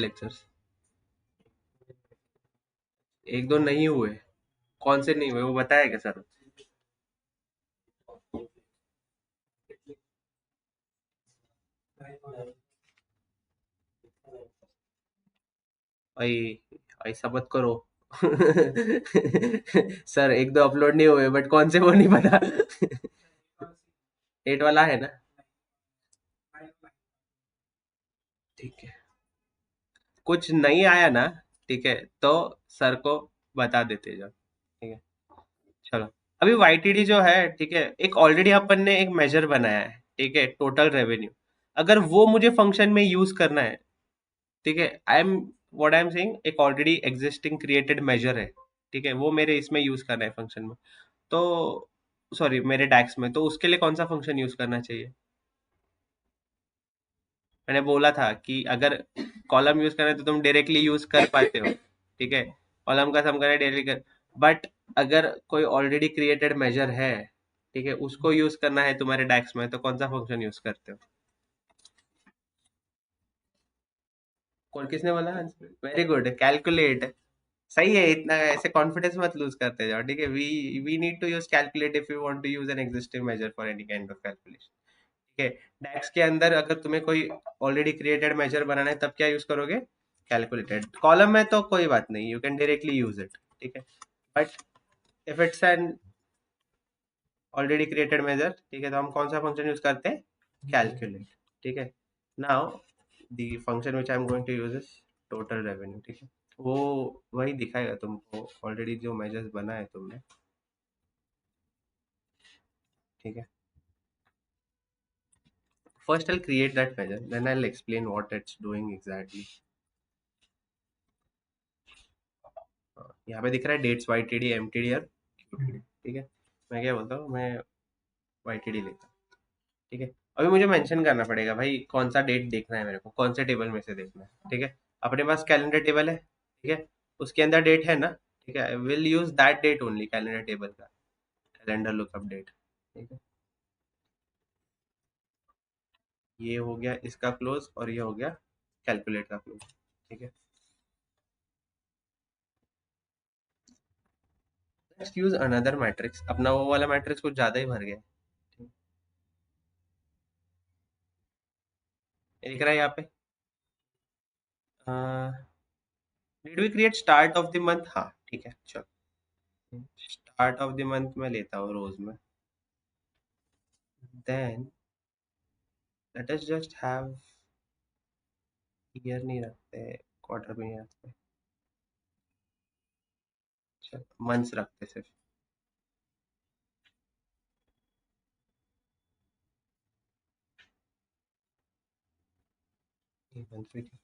Lectures? एक दो नहीं हुए? कौन से नहीं हुए वो बताया क्या सर? भाई ऐसा मत करो। सर एक दो अपलोड नहीं हुए बट कौन से वो नहीं पता। 8 वाला है ना? ठीक है। कुछ नहीं आया ना? ठीक है तो सर को बता देते जाओ। ठीक है। चलो। अभी वाईटीडी जो है ठीक है, एक ऑलरेडी अपन ने एक मेजर बनाया है ठीक है, टोटल रेवेन्यू। अगर वो मुझे फंक्शन में यूज करना है ठीक है, आई एम सेइंग एक ऑलरेडी एग्जिस्टिंग क्रिएटेड मेजर है ठीक है, वो मेरे इसमें यूज करना है फंक्शन में। तो सॉरी मेरे डैक्स में, तो उसके लिए कौन सा फंक्शन यूज करना चाहिए? मैंने बोला था कि अगर कॉलम यूज करना है तो तुम डायरेक्टली यूज कर पाते हो ठीक है, कॉलम का सम करना है डायरेक्टली कर। बट अगर कोई ऑलरेडी क्रिएटेड मेजर है ठीक है, उसको यूज करना है तुम्हारे डैक्स में, तो कौन सा फंक्शन यूज करते हो? कौन, किसने बोला? Very good, calculate. सही है, इतना ऐसे कॉन्फिडेंस मत लूज करते जाओ ठीक है। We need to use calculate if you want to use an existing measure for any kind of calculation. ठीक है। डैक्स के अंदर अगर तुम्हें कोई ऑलरेडी क्रिएटेड मेजर बनाना है तब क्या यूज करोगे? कैलकुलेटेड। कॉलम में तो कोई बात नहीं, you can directly use it ठीक है। But if it's an already created measure ठीक है, तो हम कौन सा फंक्शन यूज करते हैं? कैलकुलेट। ठीक है। Now the function which I am going to use is total revenue ठीक है। वो वही दिखाएगा तुमको ऑलरेडी जो मेजर्स बना है तुमने। ठीक है। First I'll create that measure, then I'll explain what it's doing exactly. यहाँ पे दिख रहा है dates Y T D M T D और क्यू टी डी ठीक है। मैं क्या बोलता हूँ, मैं वाई टी डी लेता हूँ ठीक है। अभी मुझे मेंशन करना पड़ेगा भाई कौन सा डेट देखना है मेरे को, कौन से टेबल में से देखना है ठीक है। अपने पास कैलेंडर टेबल है ठीक है, उसके अंदर डेट है ना ठीक है, will use that date only, calendar table का कैलेंडर लुकअप डेट ठीक है। ये हो गया इसका क्लोज और ये हो गया कैलकुलेट का क्लोज ठीक है। लेट्स यूज अनदर मैट्रिक्स, अपना वो वाला मैट्रिक्स कुछ ज्यादा ही भर गया है। ये दिख रहा है यहाँ पे। Did we create start of the month? हाँ ठीक है चलो। स्टार्ट ऑफ द मंथ में लेता हूँ रोज में, then let us just have, year नहीं रखते, क्वार्टर भी नहीं रखते, चलो मंथ्स रखते सिर्फ। ये month भी ठीक।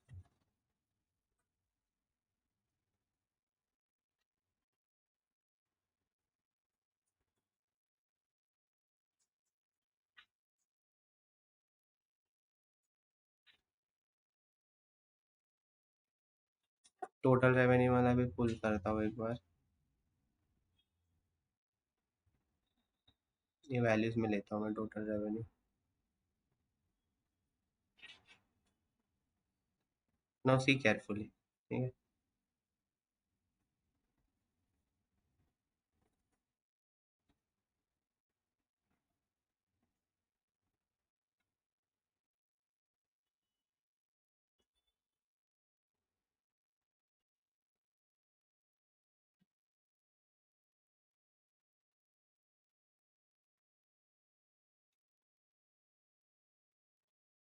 टोटल रेवेन्यू वाला भी पुल करता हूँ एक बार, ये वैल्यूज में लेता हूँ मैं total revenue. Now see carefully ठीक है।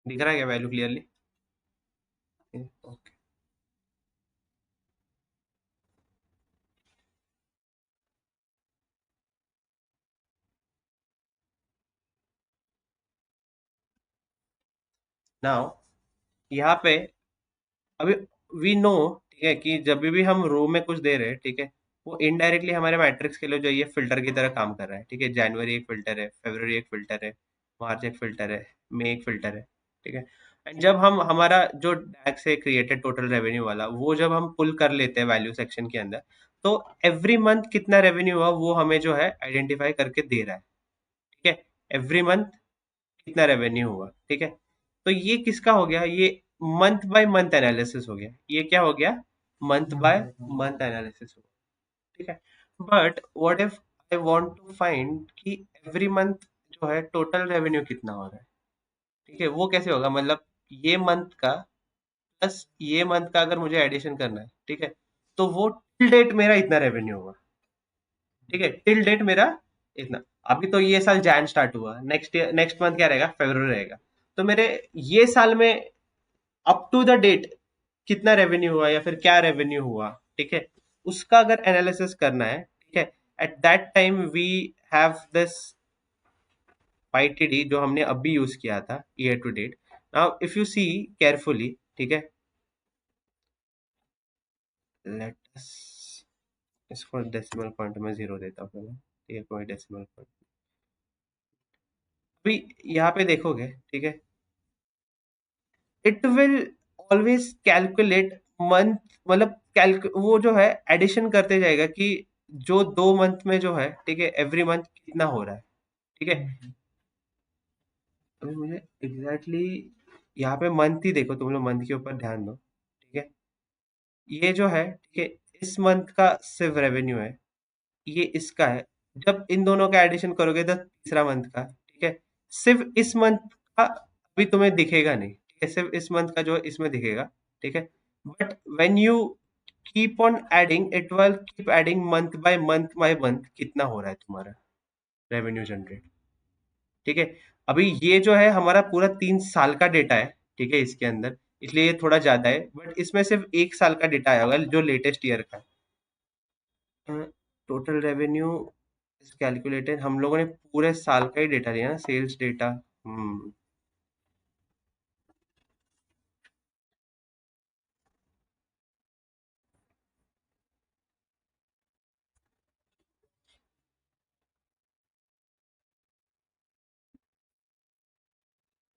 दिख रहा है क्या वैल्यू क्लियरली? ओके। नाउ यहाँ पे अभी वी नो ठीक है कि जब भी हम रो में कुछ दे रहे हैं ठीक है, वो इनडायरेक्टली हमारे मैट्रिक्स के लिए जो ये फिल्टर की तरह काम कर रहा है ठीक है। जनवरी एक फिल्टर है, फरवरी एक फिल्टर है, मार्च एक फिल्टर है, मई एक फिल्टर है ठीक है। एंड जब हम हमारा जो डैक्स है क्रिएटेड टोटल रेवेन्यू वाला, वो जब हम पुल कर लेते हैं वैल्यू सेक्शन के अंदर, तो एवरी मंथ कितना रेवेन्यू हुआ वो हमें जो है आइडेंटिफाई करके दे रहा है ठीक है। एवरी मंथ कितना रेवेन्यू हुआ ठीक है। तो ये किसका हो गया? ये मंथ बाय मंथ एनालिसिस हो गया, ये क्या हो गया, मंथ बाय मंथ एनालिसिस हो गया, ठीक है। But what if I want to find कि एवरी मंथ जो है टोटल रेवेन्यू कितना हो रहा है, ठीक है, वो कैसे होगा, मतलब ये मंथ का प्लस ये मंथ का अगर मुझे एडिशन करना है, ठीक है, तो वो टिल डेट मेरा इतना रेवेन्यू होगा, ठीक है, टिल डेट मेरा इतना। अभी तो ये साल जैन स्टार्ट हुआ, नेक्स्ट मंथ क्या रहेगा, फरवरी रहेगा, तो मेरे ये साल में अप टू द डेट कितना रेवेन्यू हुआ या फिर क्या रेवेन्यू हुआ, ठीक है, उसका अगर एनालिसिस करना है, ठीक है, at that time we have this YTD जो हमने अभी यूज किया था, year to date. Now if you see carefully, ठीक है, लेट अस, इसको डेसिमल पॉइंट में जीरो देता हूँ पहले, ठीक है, कोई डेसिमल पॉइंट, अभी यहाँ पे देखोगे, ठीक है, it will always calculate month, मतलब वो जो है एडिशन करते जाएगा कि जो 2 मंथ में जो है, ठीक है, एवरी मंथ कितना हो रहा है, ठीक है। अभी मुझे एग्जैक्टली यहाँ पे मंथ ही देखो, तुम लोग मंथ के ऊपर ध्यान दो, ठीक है, ये जो है, ठीक है, इस मंथ का सिर्फ रेवेन्यू है, ये इसका है, जब इन दोनों का एडिशन करोगे तो तीसरा मंथ का, ठीक है, सिर्फ इस मंथ का अभी तुम्हें दिखेगा नहीं, ठीक है, सिर्फ इस मंथ का जो है इसमें दिखेगा, ठीक है, but when you keep on adding it will keep adding month by month कितना हो रहा है तुम्हारा रेवेन्यू जनरेट, ठीक है। अभी ये जो है हमारा पूरा 3 साल का डेटा है, ठीक है, इसके अंदर, इसलिए ये थोड़ा ज्यादा है, बट इसमें सिर्फ 1 साल का डेटा आया होगा जो लेटेस्ट ईयर का है। टोटल रेवेन्यू इज कैलकुलेटेड, हम लोगों ने पूरे साल का ही डेटा लिया ना, sales data. Hmm,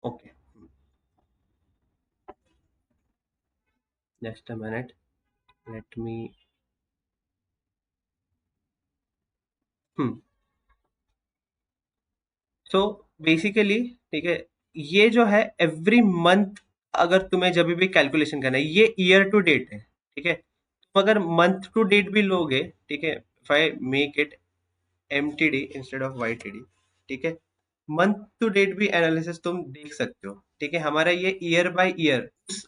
okay, just a minute, let me, hmm, so basically, ठीक है, ये जो है एवरी मंथ, अगर तुम्हें जब भी कैलकुलेशन करना है, ये ईयर टू डेट है, ठीक है, तुम अगर मंथ टू डेट भी लोगे, ठीक है, if I make it MTD instead of YTD, ठीक है, मंथ टू डेट भी एनालिसिस तुम देख सकते हो, ठीक है, हमारा ये ईयर बाय ईयर, उस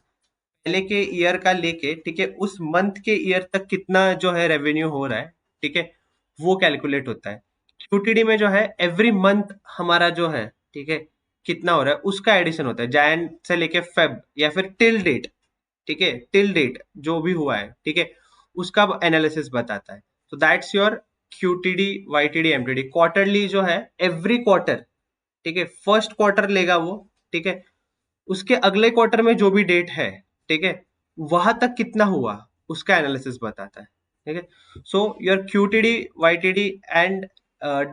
पहले के ईयर का लेके, ठीक है, उस मंथ के ईयर तक कितना जो है रेवेन्यू हो रहा है, ठीक है, वो कैलकुलेट होता है। QTD में जो है एवरी मंथ हमारा जो है, ठीक है, कितना हो रहा है उसका एडिशन होता है, जैन से लेके फेब या फिर टिल डेट, ठीक है, टिल डेट जो भी हुआ है, ठीक है, उसका एनालिसिस बताता है। तो that's your QTD YTD MTD। Quarterly जो है एवरी क्वार्टर, ठीक है, फर्स्ट क्वार्टर लेगा वो, ठीक है, उसके अगले क्वार्टर में जो भी डेट है, ठीक है, वहां तक कितना हुआ उसका एनालिसिस बताता है, ठीक है। So your QTD YTD and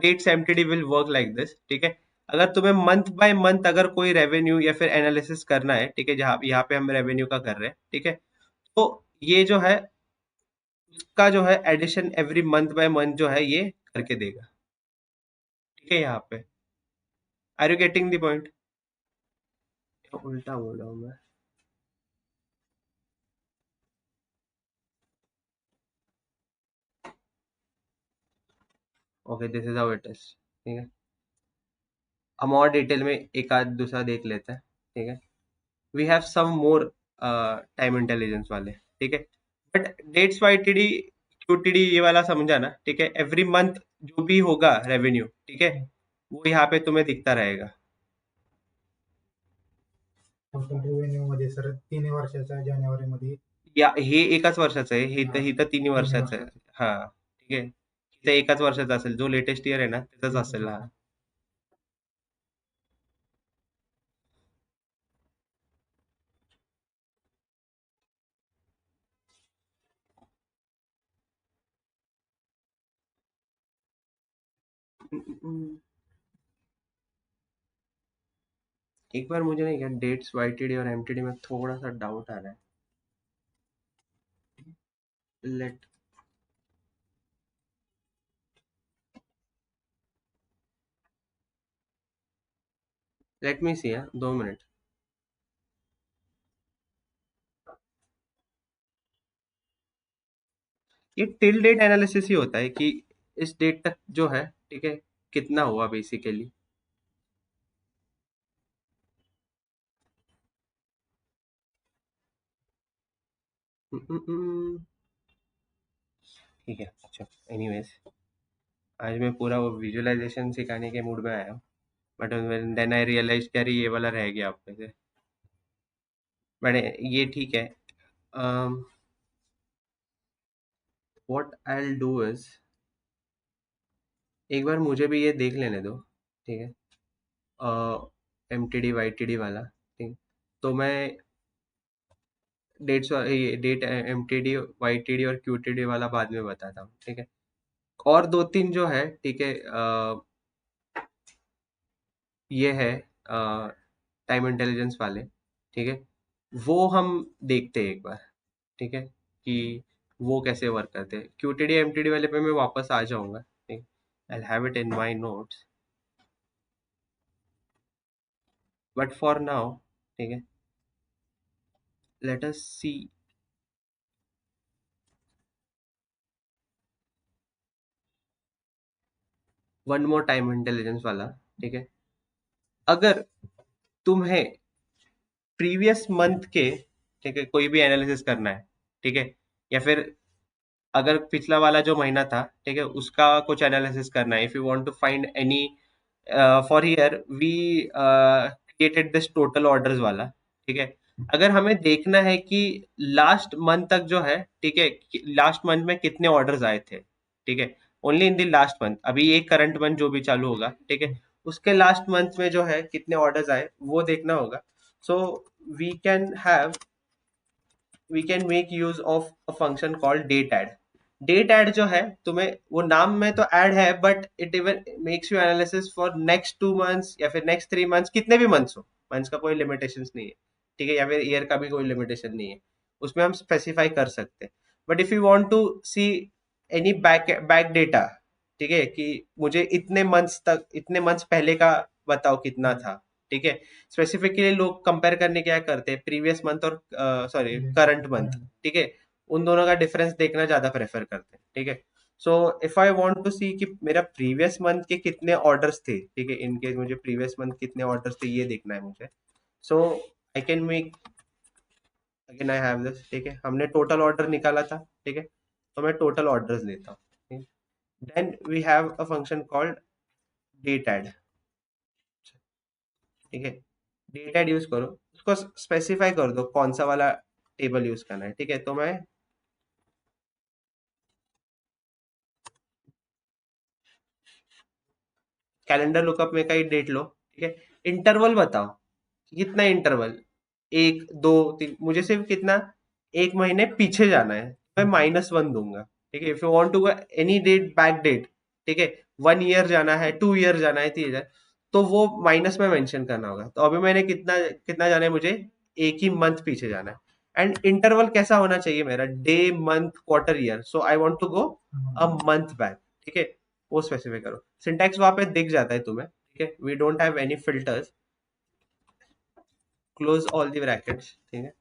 dates MTD will work like this, ठीक है। अगर तुम्हें मंथ बाय मंथ अगर कोई रेवेन्यू या फिर एनालिसिस करना है, ठीक है, जहाँ यहाँ पे हम रेवेन्यू का कर रहे हैं, ठीक है, तो ये जो है उसका जो है addition every month by month जो है ये करके देगा, ठीक है, यहाँ पे। Are you getting the point? उल्टा बोल रहा हूँ मैं। Okay, this is how it is, ठीक है, हम और डिटेल में एक आध दूसरा देख लेते हैं, ठीक है, we have some more time intelligence वाले, ठीक है, बट डेट्स YTD QTD ये वाला समझा ना, ठीक है, एवरी मंथ जो भी होगा रेवेन्यू, ठीक है, वो यहाँ पे तुम्हें दिखता रहेगा। टोटल रेव्हेन्यू मध्ये सर 3 वर्षाच्या जानेवारीमध्ये या हे एकाच वर्षाचं आहे, हे तर, हा, ही तर 3 वर्षाचं आहे, वर्षाचं हा, ठीक आहे, हे तर एकाच वर्षाचं असेल, जो लेटेस्ट इयर आहे ना त्याचाच असेल, हा। एक बार मुझे नहीं क्या डेट्स YTD और MTD में थोड़ा सा डाउट आ रहा है, लेट लेट मी सी, 2 मिनट। ये टिल डेट एनालिसिस ही होता है कि इस डेट तक जो है, ठीक है, कितना हुआ बेसिकली। ठीक है, अच्छा, एनीवेज, आज मैं पूरा वो विजुअलाइजेशन सिखाने के मूड में आया हूँ, बट देन आई रियलाइज कि अरे ये वाला रह गया आप में से। मैंने ये ठीक है। What I will do is, एक बार मुझे भी ये देख लेने दो, ठीक है, M T D Y T D वाला, ठीक। तो मैं डेट्स, ये date M T D Y T D और क्यू टी डी वाला बाद में बताता हूँ, ठीक है। और दो तीन जो है, ठीक है, ये है टाइम इंटेलिजेंस वाले, ठीक है, वो हम देखते हैं एक बार, ठीक है, कि वो कैसे वर्क करते हैं। क्यूटीडी एमटीडी वाले पे मैं वापस आ जाऊंगा, ठीक, I have it in my notes, but for now, ठीक है, लेट अस सी वन मोर टाइम इंटेलिजेंस वाला, ठीक है। अगर तुम्हें प्रीवियस मंथ के, ठीक है, कोई भी एनालिसिस करना है, ठीक है, या फिर अगर पिछला वाला जो महीना था, ठीक है, उसका कुछ एनालिसिस करना है, if you want to find any, for here we created this total orders वाला, ठीक है। अगर हमें देखना है कि लास्ट मंथ तक जो है, ठीक है, लास्ट मंथ में कितने ऑर्डर्स आए थे, ठीक है, only in the last month, अभी एक करंट मंथ जो भी चालू होगा, ठीक है, उसके लास्ट मंथ में जो है कितने ऑर्डर्स आए वो देखना होगा। So we can have we can make use of a function called date add. Date add जो है, तुम्हें वो नाम में तो ऐड है, but it even makes you analysis for next 2 months या फिर नेक्स्ट 3 मंथ्स, कितने भी मंथ्स हो, मंथ्स का कोई लिमिटेशन नहीं है, ठीक है, या फिर ईयर का भी कोई लिमिटेशन नहीं है, उसमें हम स्पेसिफाई कर सकते हैं। But if you want to see any back back data, ठीक है, कि मुझे इतने मंथ्स तक, इतने मंथ्स पहले का बताओ कितना था, ठीक है। स्पेसिफिकली लोग कंपेयर करने क्या करते हैं, प्रीवियस मंथ और सॉरी करंट मंथ, ठीक है, उन दोनों का डिफरेंस देखना ज्यादा प्रेफर करते हैं, ठीक है। So if I want to see कि मेरा प्रीवियस मंथ के कितने ऑर्डर्स थे, ठीक है, इनकेस मुझे प्रीवियस मंथ कितने ऑर्डर्स थे ये देखना है मुझे। So I can make, again I have this, ठीक है, हमने टोटल ऑर्डर निकाला था, ठीक है, तो मैं टोटल ऑर्डर्स लेता हूँ। Then we have a function called date add, ठीक है। डेट एड यूज करो, उसको स्पेसिफाई कर दो कौन सा वाला टेबल यूज करना है, ठीक है। तो मैं कैलेंडर लुकअप में का ही डेट लो, ठीक है, इंटरवल बताओ, कितना इंटरवल, 1 2 3, मुझे सिर्फ कितना, एक महीने पीछे जाना है, मैं -1 दूंगा, ठीक है। If you want to go any date back date, ठीक है, 1 ईयर जाना है, 2 ईयर जाना है, 3 ईयर, तो वो माइनस में मेंशन करना होगा। तो अभी मैंने कितना कितना जाना है मुझे, एक ही मंथ पीछे जाना है। एंड इंटरवल कैसा होना चाहिए मेरा, day month quarter year, so I want to go a month back, ठीक है, वो स्पेसिफाई करो। सिंटैक्स वहां पे दिख जाता है तुम्हें, ठीक है, we don't have any filters, close all the brackets, ठीक है।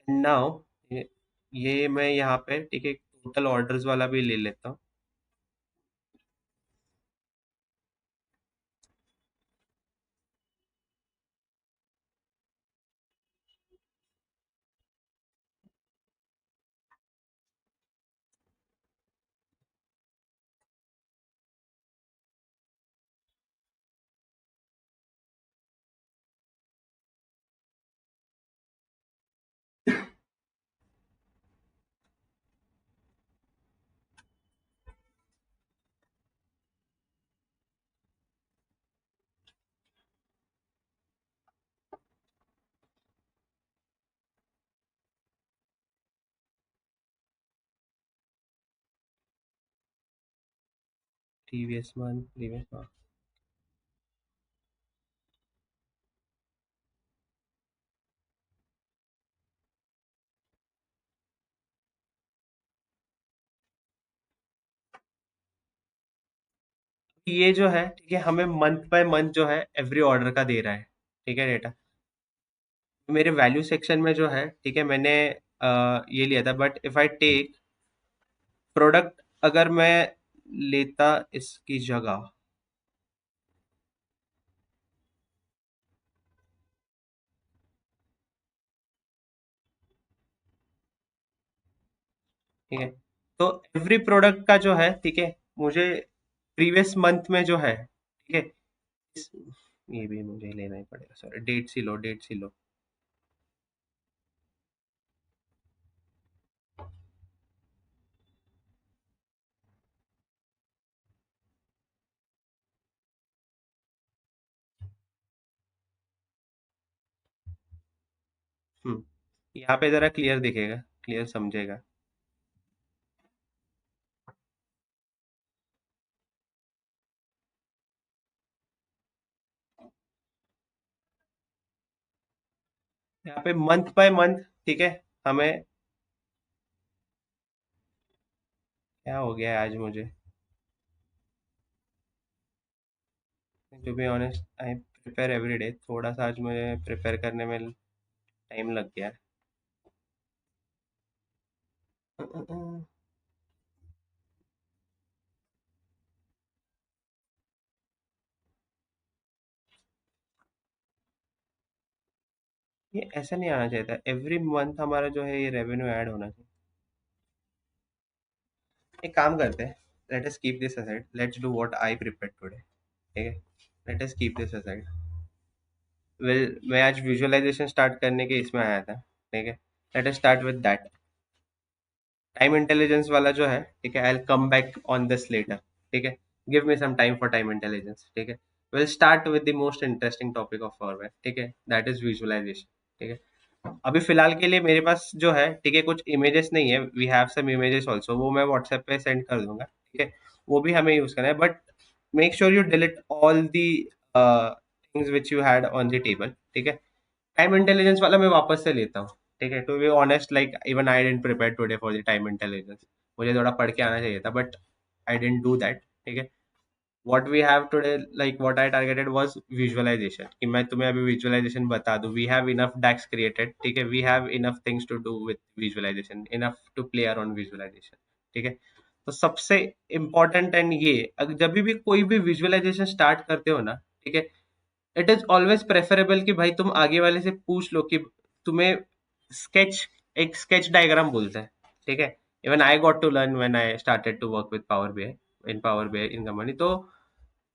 नाउ ये मैं यहाँ पे, ठीक है, टोटल ऑर्डर्स वाला भी ले लेता हूँ। प्रीवियस मंथ, प्रीवियस मंथ, ये जो है, ठीक है, हमें मंथ बाय मंथ जो है एवरी ऑर्डर का दे रहा है, ठीक है, डेटा। मेरे वैल्यू सेक्शन में जो है, ठीक है, मैंने ये लिया था, but if I tech product, अगर मैं लेता इसकी जगह, ठीक है, तो एवरी प्रोडक्ट का जो है, ठीक है, मुझे प्रीवियस मंथ में जो है, ठीक है, इस, ये भी मुझे लेना ही पड़ेगा, सॉरी, डेट सी लो, डेट सी लो। यहाँ पे जरा क्लियर दिखेगा, क्लियर समझेगा। यहाँ पे मंथ बाय मंथ, ठीक है, हमें, क्या हो गया है आज मुझे, to be honest I prepare every day, थोड़ा सा आज मुझे प्रिपेयर करने में टाइम लग गया है। ये ऐसा नहीं आना चाहिए था, एवरी मंथ हमारा जो है ये रेवेन्यू ऐड होना चाहिए। एक काम करते हैं, let us keep this aside, let's do what I prepared today, ठीक है, let us keep this aside. Well, मैं आज विजुअलाइजेशन स्टार्ट करने के इसमें आया था, ठीक है, let us start with that. Time intelligence वाला जो है, ठीक है, I will come back on this later, ठीक है, give me some time for time intelligence, ठीक है। Will start with the most interesting topic of our, ठीक है, दैट इज विजुअलाइजेशन, ठीक है। अभी फिलहाल के लिए मेरे पास जो है, ठीक है, कुछ इमेजेस नहीं है, we have some images also, वो मैं व्हाट्सएप पे सेंड कर दूंगा, ठीक है, वो भी हमें यूज करना है, but make sure you delete all the things which you had on the table, ठीक है। टाइम इंटेलिजेंस वाला मैं वापस से लेता हूँ, ठीक है, to be honest, like even I didn't prepare today for the time intelligence, मुझे थोड़ा पढ़ के आना चाहिए था, but I didn't do that, ठीक है। what we have today, like what I targeted was visualization, कि मैं तुम्हें अभी visualization बता दूं, we have enough DAX created, ठीक है, we have enough things to do with visualization, enough to play around visualization, ठीक है। तो सबसे इम्पोर्टेंट एंड ये, अगर जब भी कोई भी विजुअलाइजेशन स्टार्ट करते हो ना, ठीक है, इट इज ऑलवेज प्रेफरेबल कि भाई तुम आगे वाले से पूछ लो कि तुम्हें स्केच, एक स्केच डायग्राम बोलते हैं, ठीक है। Even I got to learn when I started to work with power BI, in power BI in company, तो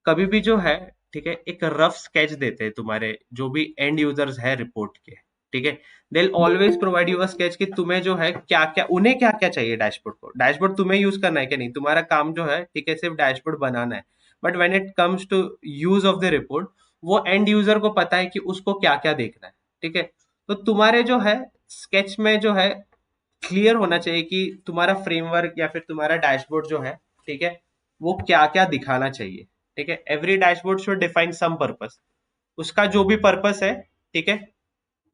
कभी भी जो है, ठीक है, एक रफ स्केच देते हैं तुम्हारे जो भी एंड यूजर्स है रिपोर्ट के, ठीक है, they always provide you a sketch कि तुम्हें जो है क्या क्या, उन्हें क्या क्या चाहिए डैशबोर्ड को, डैशबोर्ड तुम्हें यूज करना है कि नहीं, तुम्हारा काम जो है, ठीक है, सिर्फ डैशबोर्ड बनाना है, but when it comes to use of the report, वो एंड यूजर को पता है कि उसको क्या क्या देखना है, ठीक है। तो तुम्हारे जो है स्केच में जो है क्लियर होना चाहिए कि तुम्हारा फ्रेमवर्क या फिर तुम्हारा डैशबोर्ड जो है, ठीक है, वो क्या क्या दिखाना चाहिए, ठीक है। Every dashboard should define some purpose, उसका जो भी पर्पस है, ठीक है,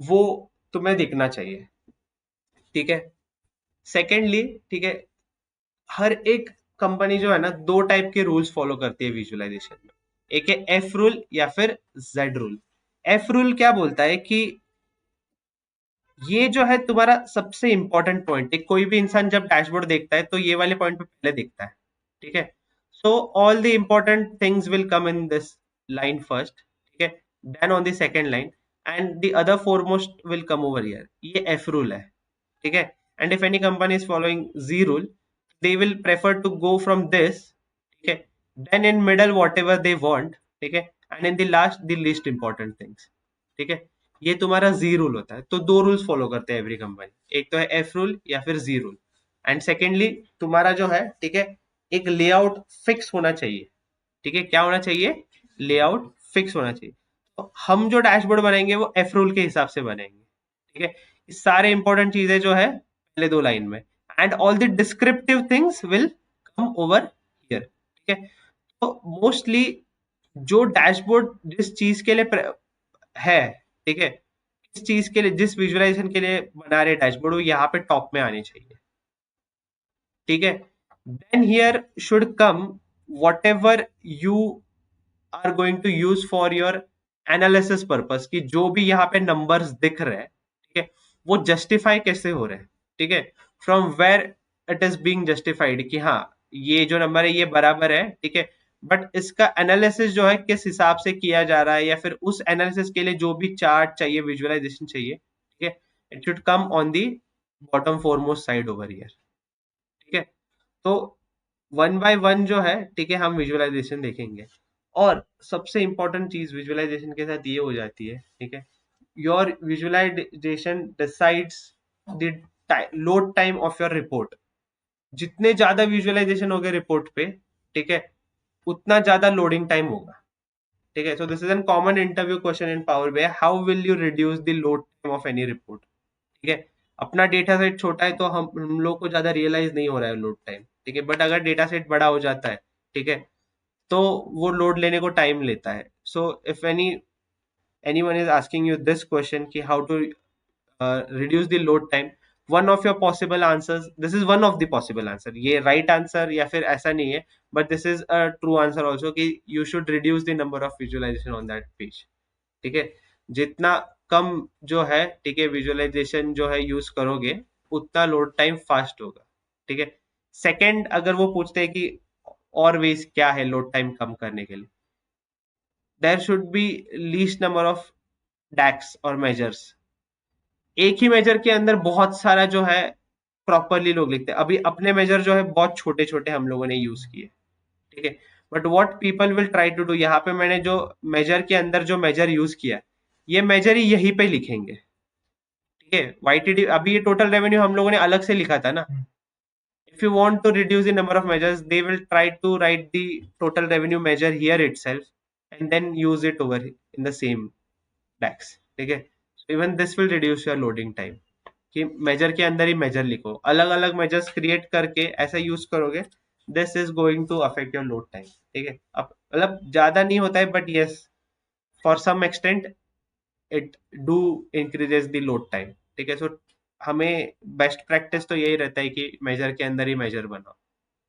वो तुम्हें दिखना चाहिए, ठीक है। सेकेंडली, ठीक है, हर एक कंपनी जो है ना, दो टाइप के रूल्स फॉलो करती है विजुअलाइजेशन में, एक है एफ रूल या फिर जेड रूल। एफ रूल क्या बोलता है कि ये जो है तुम्हारा सबसे इंपॉर्टेंट पॉइंट है, कोई भी इंसान जब डैशबोर्ड देखता है तो ये वाले पॉइंट पे पहले देखता है, ठीक है। So all the important things will come in this line first, ठीक है, then on the second line, and the other foremost will come over here, ये एफ रूल है, ठीक है। And if any company is following G rule, they will prefer to go from this, ठीक है, then in middle whatever they want, ठीक है, and in the last the least important things, ठीक है। ये तुम्हारा जी रूल होता है, तो दो रूल्स फॉलो करते हैं एवरी कंपनी, एक तो है एफ रूल या फिर जी रूल, एंड सेकेंडली तुम्हारा जो है, ठीक है, एक लेआउट फिक्स होना चाहिए, ठीक है, क्या होना चाहिए, लेआउट फिक्स होना चाहिए। तो हम जो डैशबोर्ड बनाएंगे वो एफ रूल के हिसाब से बनेंगे, ठीक है। ये सारे इंपॉर्टेंट चीजें जो है पहले दो लाइन में, and all the descriptive things will come over here, ठीक है। तो मोस्टली जो डैशबोर्ड जिस चीज के लिए है, ठीक है, किस चीज के लिए, जिस विजुअलाइजेशन के लिए बना रहे डैशबोर्ड, वो यहाँ पे टॉप में आनी चाहिए, ठीक है। Then here should come whatever you are going to use for your analysis purpose कि जो भी यहाँ पे नंबर्स दिख रहे हैं, ठीक है, वो जस्टिफाई कैसे हो रहे हैं, ठीक है, from where it is being justified कि हाँ ये जो नंबर है ये बराबर है, ठीक है, बट इसका एनालिसिस जो है किस हिसाब से किया जा रहा है, या फिर उस एनालिसिस के लिए जो भी चार्ट चाहिए, विजुअलाइजेशन चाहिए, ठीक है, it should come on the bottom foremost side over here, ठीक है। तो वन बाय वन जो है, ठीक है, हम विजुअलाइजेशन देखेंगे। और सबसे इंपॉर्टेंट चीज विजुअलाइजेशन के साथ ये हो जाती है, ठीक है, your visualization decides the load time of your report. जितने ज्यादा विजुअलाइजेशन हो गए रिपोर्ट पे, ठीक है, उतना ज्यादा लोडिंग टाइम होगा, ठीक है। So this is an common interview question in power BI, how will you reduce the load time of any report, ठीक है। अपना डेटा सेट छोटा है तो हम लोग को ज्यादा रियलाइज नहीं हो रहा है लोड टाइम, ठीक है, बट अगर डेटा सेट बड़ा हो जाता है, ठीक है, तो वो लोड लेने को टाइम लेता है। So if anyone is asking you this question कि how to reduce the load time, one of your possible answers, this is one of the possible answer, ये right answer या फिर ऐसा नहीं है, but this is a true answer also कि you should reduce the number of visualization on that page, ठीक है। जितना कम जो है, ठीक है, विजुअलाइजेशन जो है यूज करोगे, उतना लोड टाइम फास्ट होगा, ठीक है। सेकंड, अगर वो पूछते हैं कि और वेज क्या है लोड टाइम कम करने के लिए, there should be least number of डैक्स और मेजर्स। एक ही मेजर के अंदर बहुत सारा जो है प्रॉपरली लोग लिखते हैं। अभी अपने मेजर जो है बहुत छोटे छोटे हम लोगों ने यूज किए, ठीक है, but what people will try to do, यहाँ पे मैंने जो मेजर के अंदर जो मेजर यूज किया, ये मेजर ही यहीं पे लिखेंगे, ठीक है। वाईटीडी, अभी ये टोटल रेवेन्यू हम लोगों ने अलग से लिखा था ना। हम्म, If you want to reduce the number of measures, they will try to write the total revenue measure here itself and then use it over in the same DAX, ठीक है। So even this will reduce your loading time कि major के अंदर ही major लिखो, अलग अलग measures create करके ऐसा यूज करोगे, this is going to affect your load time, ठीक है। अब मतलब ज्यादा नहीं होता है, but yes, for some extent it do increases the load time, ठीक है। सो हमें बेस्ट प्रैक्टिस तो यही रहता है कि मेजर के अंदर ही मेजर बनाओ,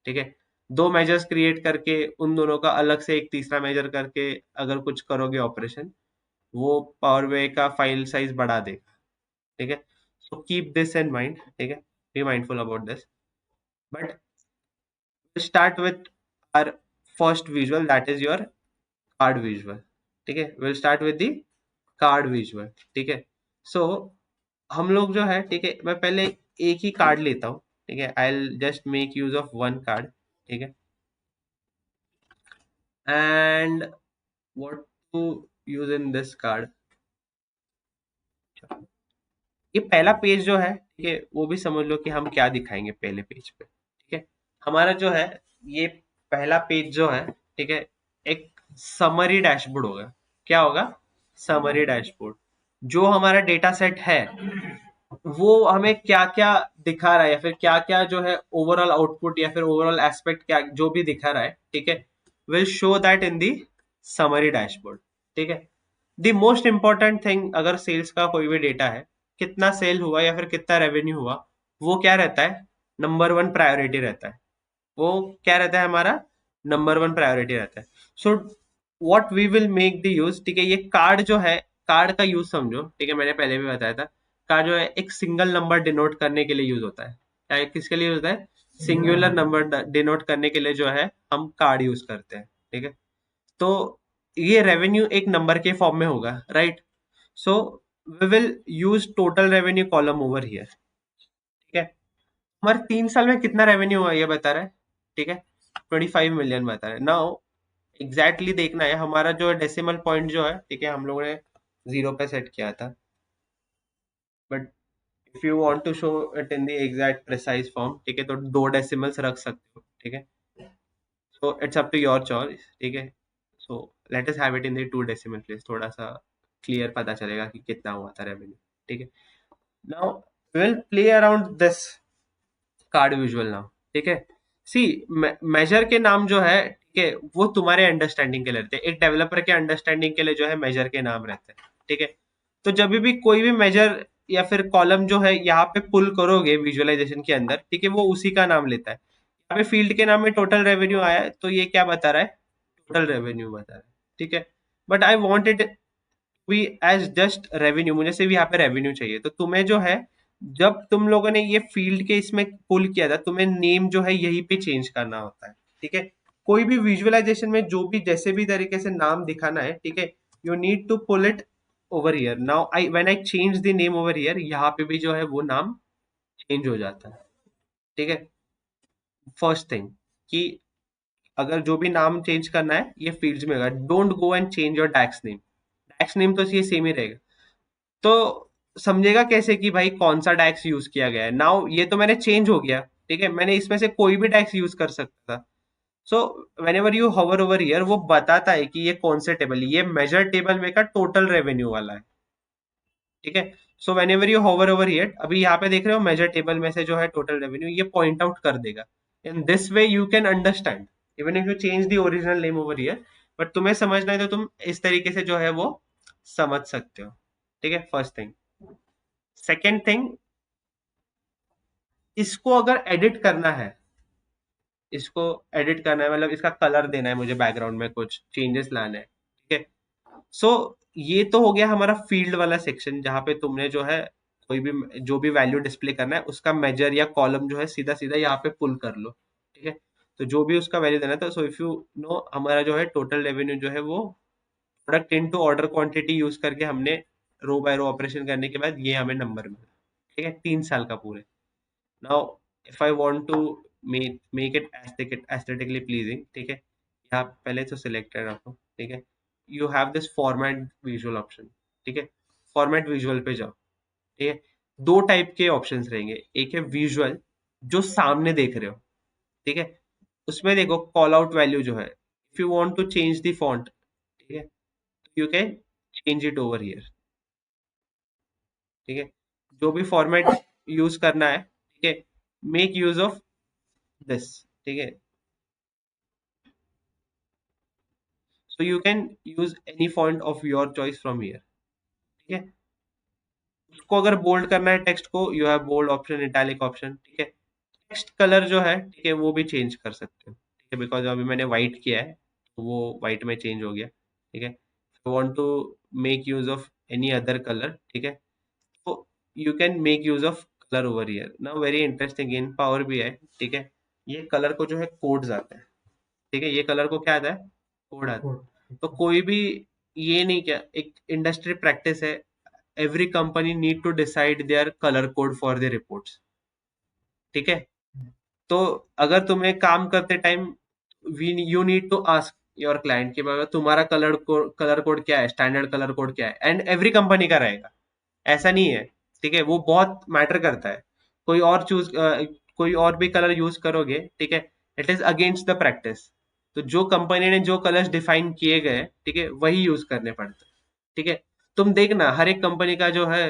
ठीक है। दो मेजर्स क्रिएट करके उन दोनों का अलग से एक तीसरा मेजर करके अगर कुछ करोगे ऑपरेशन, वो पावर वे का फाइल साइज बढ़ा देगा, ठीक है। So keep this in mind, ठीक है, be mindful about this. But start with our first visual, that is your card visual, ठीक है। Will start with the card visual, ठीक है। सो हम लोग जो है, ठीक है, मैं पहले एक ही कार्ड लेता हूँ, ठीक है, I will just make use of one card, ठीक है, and what to use in this card. ये पहला पेज जो है, ठीक है, वो भी समझ लो कि हम क्या दिखाएंगे पहले पेज पे, ठीक है। हमारा जो है ये पहला पेज जो है, ठीक है, एक समरी डैशबोर्ड होगा। क्या होगा? Summary dashboard. जो हमारा डेटा सेट है वो हमें क्या क्या दिखा रहा है, या फिर क्या क्या जो है ओवरऑल आउटपुट या फिर ओवरऑल एस्पेक्ट क्या जो भी दिखा रहा है, ठीक है, will show that in the summary dashboard, ठीक है। द मोस्ट इंपॉर्टेंट थिंग, अगर सेल्स का कोई भी डेटा है, कितना सेल हुआ या फिर कितना रेवेन्यू हुआ, वो क्या रहता है? नंबर वन प्रायोरिटी रहता है। वो क्या रहता है हमारा? नंबर वन प्रायोरिटी रहता है। So what we will make the use, ठीक है, ये कार्ड जो है, कार्ड का यूज समझो, ठीक है, मैंने पहले भी बताया था। कार्ड जो है एक सिंगल नंबर डिनोट करने के लिए यूज होता है। क्या किसके लिए होता है? सिंगुलर नंबर डिनोट करने के लिए जो है हम कार्ड यूज करते हैं, ठीक है। तो ये रेवेन्यू एक नंबर के फॉर्म में होगा, right. So we will use total revenue column over here, ठीक है। हमारे 3 साल में कितना रेवेन्यू हुआ ये बता रहा है, ठीक है, 25 मिलियन बता रहा है। नाउ एग्जैक्टली देखना है हमारा जो डेसिमल पॉइंट जो है, ठीक है, हम लोगों ने 0 पे सेट किया था, but if you want to show it in the exact precise form, ठीक है, तो 2 डेसिमल्स रख सकते हो, ठीक है। So it's up to your choice, ठीक है। So let us have it in the 2 decimal place, थोड़ा सा क्लियर पता चलेगा कि कितना हुआ था रेवेन्यू, ठीक है। Now will play around this card visual now, ठीक है। सी, मेजर के नाम जो है, ठीक है, वो तुम्हारे अंडरस्टैंडिंग के लिए रहते हैं। एक डेवलपर के अंडरस्टैंडिंग के लिए जो है मेजर के नाम रहते हैं, ठीक है। तो जब भी कोई भी मेजर या फिर कॉलम जो है यहाँ पे पुल करोगे विजुअलाइजेशन के अंदर, ठीक है, वो उसी का नाम लेता है। यहाँ पे फील्ड के नाम में टोटल रेवेन्यू आया है, तो ये क्या बता रहा है? टोटल रेवेन्यू बता रहा है, ठीक है। बट आई वॉन्ट इट भी एज जस्ट रेवेन्यू, मुझे सिर्फ यहाँ पे रेवेन्यू चाहिए। तो तुम्हें जो है, जब तुम लोगों ने ये फील्ड के इसमें पुल किया था, तुम्हें नेम जो है यहीं पे चेंज करना होता है, ठीक है। कोई भी विजुअलाइजेशन में जो भी जैसे भी तरीके से नाम दिखाना है, ठीक है, you need to pull it over here. Now I when I change the name over here, यहाँ पे भी जो है वो नाम चेंज हो जाता है, ठीक है। फर्स्ट थिंग कि अगर जो भी नाम चेंज करना है ये फील्ड्स में होगा। Don't go and change your DAX name. DAX name तो ये सेम ही रहेगा। तो समझेगा कैसे कि भाई कौन सा डैक्स यूज किया गया है। नाउ ये तो मैंने चेंज हो गया, ठीक है, मैंने इसमें से कोई भी डैक्स यूज कर सकता था। So whenever you hover over here, वो बताता है कि ये कौन से टेबल, ये मेजर टेबल में का टोटल रेवेन्यू वाला है, ठीक है। So whenever you hover over here, अभी यहाँ पे देख रहे हो मेजर टेबल में से जो है टोटल रेवेन्यू, ये पॉइंट आउट कर देगा। In this way you can understand even if you change the original name over here, but तुम्हें समझना है तो तुम इस तरीके से जो है वो समझ सकते हो, ठीक है। First thing. सेकेंड थिंग, इसको अगर एडिट करना है, इसको एडिट करना है मतलब इसका कलर देना है मुझे, बैकग्राउंड में कुछ चेंजेस लाना है, ठीक है। सो ये तो हो गया हमारा फील्ड वाला सेक्शन, जहां पे तुमने जो है कोई भी जो भी वैल्यू डिस्प्ले करना है उसका मेजर या कॉलम जो है सीधा सीधा यहाँ पे पुल कर लो, ठीक है। तो जो भी उसका वैल्यू देना था, सो इफ यू नो हमारा जो है टोटल रेवेन्यू जो है वो product into order quantity use करके हमने रो बाय रो ऑपरेशन करने के बाद ये हमें नंबर मिला, ठीक है, 3 साल का पूरे। Now if I want to make it aesthetically pleasing, ठीक है, यहाँ पहले तो सिलेक्टेड रखो, ठीक है। You have this format visual option, ठीक है। फॉर्मेट विजुअल पे जाओ, ठीक है। दो टाइप के ऑप्शंस रहेंगे, एक है विजुअल जो सामने देख रहे हो, ठीक है। उसमें देखो कॉल आउट वैल्यू जो है, if you want to change the font, ठीक है, you can change it over here, ठीक है। जो भी फॉर्मेट यूज करना है, ठीक है, मेक यूज ऑफ दिस, ठीक है। So you can use any font of your choice from here, ठीक है। उसको अगर बोल्ड करना है टेक्स्ट को, you have bold option, italic option, ठीक है। टेक्स्ट कलर जो है, ठीक है, वो भी चेंज कर सकते हो, ठीक है, बिकॉज अभी मैंने व्हाइट किया है तो वो व्हाइट में चेंज हो गया, ठीक है। I want to make use of any other colour, ठीक है, तो you can make use of colour over here. Now very interesting in power भी है, ठीक है, ये कलर को जो है कोड्स आता है, ठीक है, ये कलर को क्या आता है, कोड आता है। कोड। तो कोई भी ये नहीं, क्या एक इंडस्ट्री प्रैक्टिस है, every company need to decide their colour code for the reports, ठीक है। तो अगर तुम्हें काम करते time we you need to ask your client कि भाई तुम्हारा कलर कोड क्या है, स्टैंडर्ड कलर कोड क्या है, एंड एवरी कंपनी का रहेगा, ऐसा नहीं है, ठीक है, वो बहुत मैटर करता है। कोई और चूज कोई और भी कलर यूज करोगे, ठीक है, it is against the practice. तो जो कंपनी ने जो कलर्स डिफाइन किए गए, ठीक है, वही यूज करने पड़ते हैं, ठीक है। तुम देखना हर एक कंपनी का जो है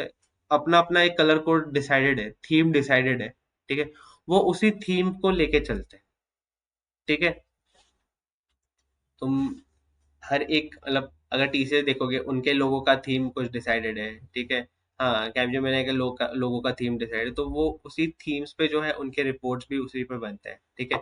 अपना अपना एक कलर कोड डिसाइडेड है, थीम डिसाइडेड है, ठीक है, वो उसी थीम को लेके चलते हैं, ठीक है। तुम हर एक मतलब अगर टीसीएस देखोगे उनके लोगों का थीम कुछ डिसाइडेड है, ठीक है। हाँ, कैमजोमिनी के लोगों का थीम डिसाइडेड है, तो वो उसी थीम्स पे जो है उनके रिपोर्ट्स भी उसी पे बनते हैं, ठीक है।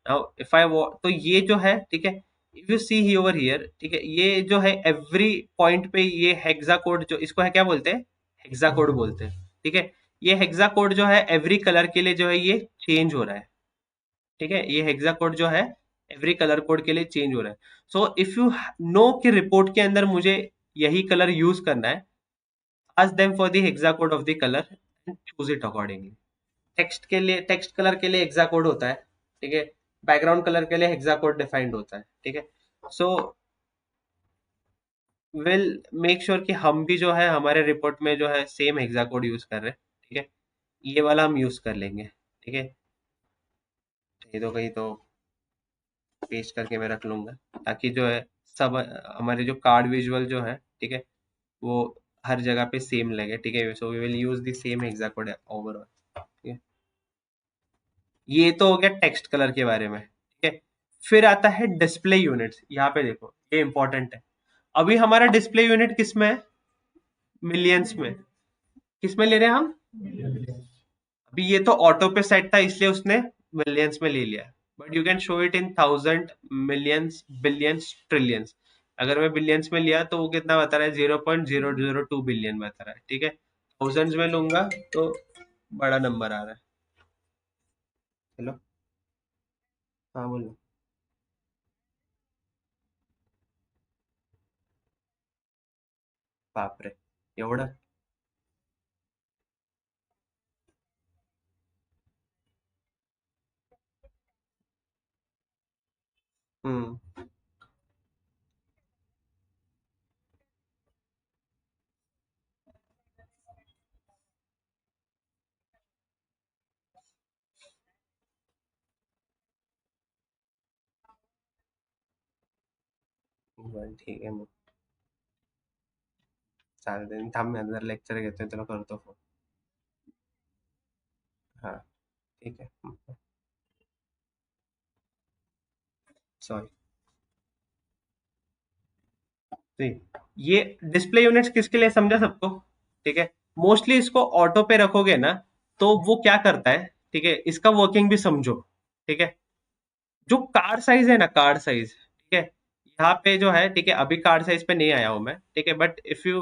नाउ इफ आई तो ये जो है, ठीक है, if you see he over here, ठीक है, ये जो है एवरी पॉइंट पे ये हेक्सा कोड, जो इसको है क्या बोलते हैं, हेक्सा कोड बोलते हैं, ठीक है। ये हेक्सा कोड जो है एवरी कलर के लिए जो है ये चेंज हो रहा है, ठीक है। ये हेक्सा कोड जो है एवरी कलर कोड के लिए चेंज हो रहा है। सो इफ यू नो कि रिपोर्ट के अंदर मुझे यही कलर यूज करना है, ask them for the hexa code of the color and choose it accordingly। Text के लिए टेक्स्ट कलर के लिए हेक्सा कोड होता है, ठीक है। बैकग्राउंड कलर के लिए हेक्सा कोड डिफाइंड होता है, ठीक है। सो विल मेक श्योर कि हम भी जो है हमारे रिपोर्ट में जो है सेम हेक्सा कोड यूज कर रहे हैं, ठीक है। ये वाला हम यूज कर लेंगे, ठीक है। कहीं तो पेस्ट करके मैं रख लूंगा, ताकि जो है सब हमारे जो कार्ड विजुअल जो है, ठीक है, वो हर जगह पे सेम लगे, ठीक है। So we will use the same hexa code overall, ठीक है। ये तो हो गया टेक्स्ट कलर के बारे में, ठीक है। फिर आता है डिस्प्ले यूनिट्स। यहाँ पे देखो ये इंपॉर्टेंट है। अभी हमारा डिस्प्ले यूनिट किस में है, मिलियंस में। किस में ले रहे हैं हम, अभी ये तो ऑटो पे सेट था इसलिए उसने मिलियंस में ले लिया, but you can show it in thousand, millions, billions, trillions. अगर मैं बिलियंस में लिया तो वो कितना बता रहा है, 0.002 बिलियन बता रहा है, ठीक है। थाउजेंड्स में लूंगा तो बड़ा नंबर आ रहा है। हेलो। हाँ बोलो। बाप रे, एवढं? हम्म. बरं, ठीक आहे मग. चालतंय, थांब मी जरा लेक्चर घेतोय, तुला करतो फोन. हा, ठीक आहे. सॉरी. ठीक. ये डिस्प्ले यूनिट्स किसके लिए समझा सबको? ठीक है. मोस्टली इसको ऑटो पे रखोगे ना, तो वो क्या करता है, ठीक है, इसका वर्किंग भी समझो. ठीक है. जो कार्ड साइज है ना, कार्ड साइज, ठीक है, यहाँ पे जो है, ठीक है, अभी कार्ड साइज पे नहीं आया हूं मैं, ठीक है, but if you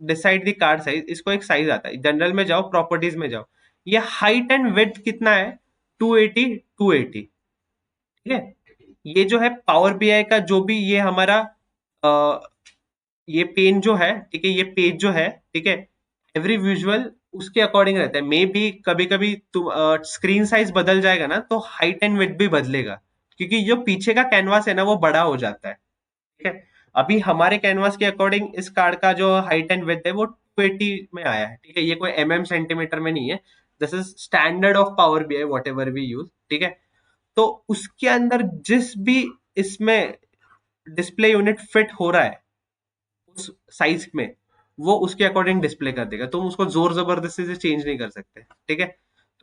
decide the card size, इसको एक साइज आता है, जनरल में जाओ, प्रॉपर्टीज में जाओ, ये हाइट एंड विड्थ कितना है, 280, 280. ठीक है. ये जो है पावर बीआई का जो भी ये हमारा ये पेन जो है, ठीक है, ये पेज जो है, ठीक है, एवरी विजुअल उसके अकॉर्डिंग रहता है. मे बी कभी कभी तुम स्क्रीन साइज बदल जाएगा ना, तो हाइट एंड विड्थ भी बदलेगा, क्योंकि जो पीछे का कैनवास है ना, वो बड़ा हो जाता है. ठीक है. अभी हमारे कैनवास के अकॉर्डिंग इस कार्ड का जो हाइट एंड विड्थ है वो 280 में आया है. ठीक है. ये कोई सेंटीमीटर में नहीं है. This is standard of power BI whatever we use. ठीक है. तो उसके अंदर जिस भी इसमें डिस्प्ले यूनिट फिट हो रहा है उस साइज में, वो उसके अकॉर्डिंग डिस्प्ले कर देगा. तुम उसको जोर जबरदस्ती से चेंज नहीं कर सकते. ठीक है.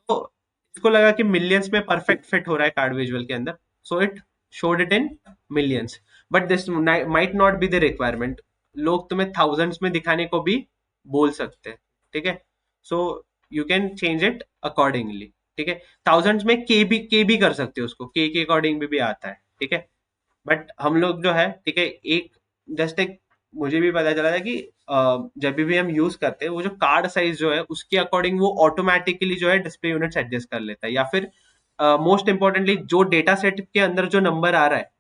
तो इसको लगा कि मिलियंस में परफेक्ट फिट हो रहा है कार्ड विजुअल के अंदर, so it showed it in millions. But this might not be the requirement. लोग तुम्हें थाउजेंड्स में दिखाने को भी बोल सकते हैं. ठीक है. So you can change it accordingly. ठीक है. थाउजेंड्स में के भी कर सकते हो, उसको के अकॉर्डिंग भी आता है. ठीक है. बट हम लोग जो है, ठीक है, एक जस्ट एक मुझे भी पता चला था कि जब भी हम यूज करते हैं, वो जो कार्ड साइज जो है उसके अकॉर्डिंग वो ऑटोमेटिकली जो है डिस्प्ले यूनिट्स एडजस्ट कर लेता है, या फिर मोस्ट इंपॉर्टेंटली जो डेटा सेट के अंदर जो नंबर आ रहा है,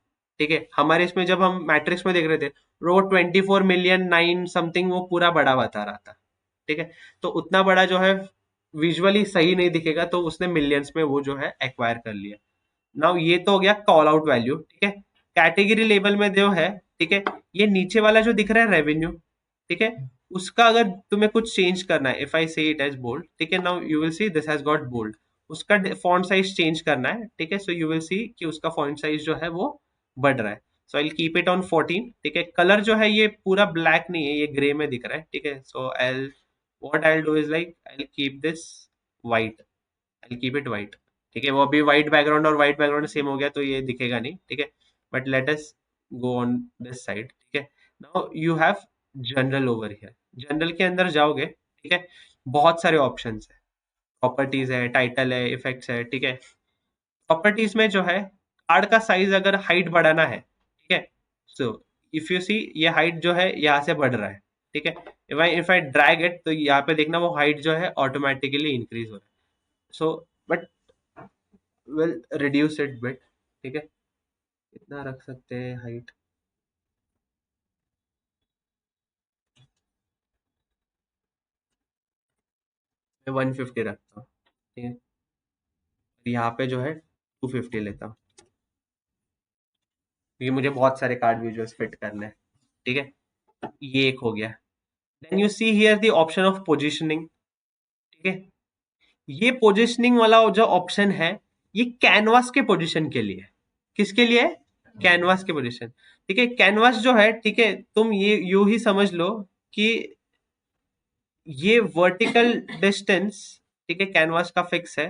ठीक है, हमारे इसमें जब हम मैट्रिक्स में देख रहे थे, वो 24 मिलियन 9 समथिंग वो पूरा बड़ा बता रहा था. ठीक है. तो उतना बड़ा जो है विजुअली सही नहीं दिखेगा, तो उसने मिलियंस में वो जो है एक्वायर कर लिया. नाउ ये तो हो गया कॉल आउट वैल्यू. ठीक है. कैटेगरी लेवल में जो है, ठीक है, ये नीचे वाला जो दिख रहा है रेवेन्यू, ठीक है, उसका अगर तुम्हें कुछ चेंज करना है, इफ आई से इट एज बोल्ड, ठीक है, now you will see this has got bold. उसका फॉन्ट साइज चेंज करना है. ठीक है. सो यू विल सी कि उसका फॉन्ट साइज जो है वो बढ़ रहा है. So I keep it on 14. ठीक है. कलर जो है ये पूरा ब्लैक नहीं है, ये ग्रे में दिख रहा है. ठीक है. So I what I do is like I keep this white. I keep it white. ठीक है. वो अभी व्हाइट बैकग्राउंड और व्हाइट बैकग्राउंड सेम हो गया तो ये दिखेगा नहीं. ठीक है. But let us go on this side. ठीक है. Now you have general over here. General के अंदर जाओगे, ठीक है, बहुत सारे ऑप्शंस है. प्रॉपर्टीज है, टाइटल है, इफेक्ट्स है. ठीक है. प्रॉपर्टीज में जो है, कार्ड का साइज अगर हाइट बढ़ाना है, ठीक है, सो इफ यू सी ये हाइट जो है यहाँ से बढ़ रहा है. ठीक है. इफ आई ड्रैग इट तो यहाँ पे देखना वो हाइट जो है ऑटोमेटिकली इंक्रीज हो रहा है. So but will reduce it bit. ठीक है. कितना रख सकते हैं हाइट? मैं 150 रखता हूँ. ठीक है. यहाँ पे जो है 250 लेता हूँ, क्योंकि मुझे बहुत सारे कार्ड विजुअल्स फिट करने हैं. ठीक है. ये एक हो गया. Then you see here the option of positioning. ठीक है. ये पोजिशनिंग वाला जो ऑप्शन है, ये कैनवास के पोजिशन के लिए है. किसके लिए है? कैनवास के पोजिशन. ठीक है. कैनवास जो है, ठीक है, तुम ये यूं ही समझ लो कि ये वर्टिकल डिस्टेंस, ठीक है, कैनवास का फिक्स है,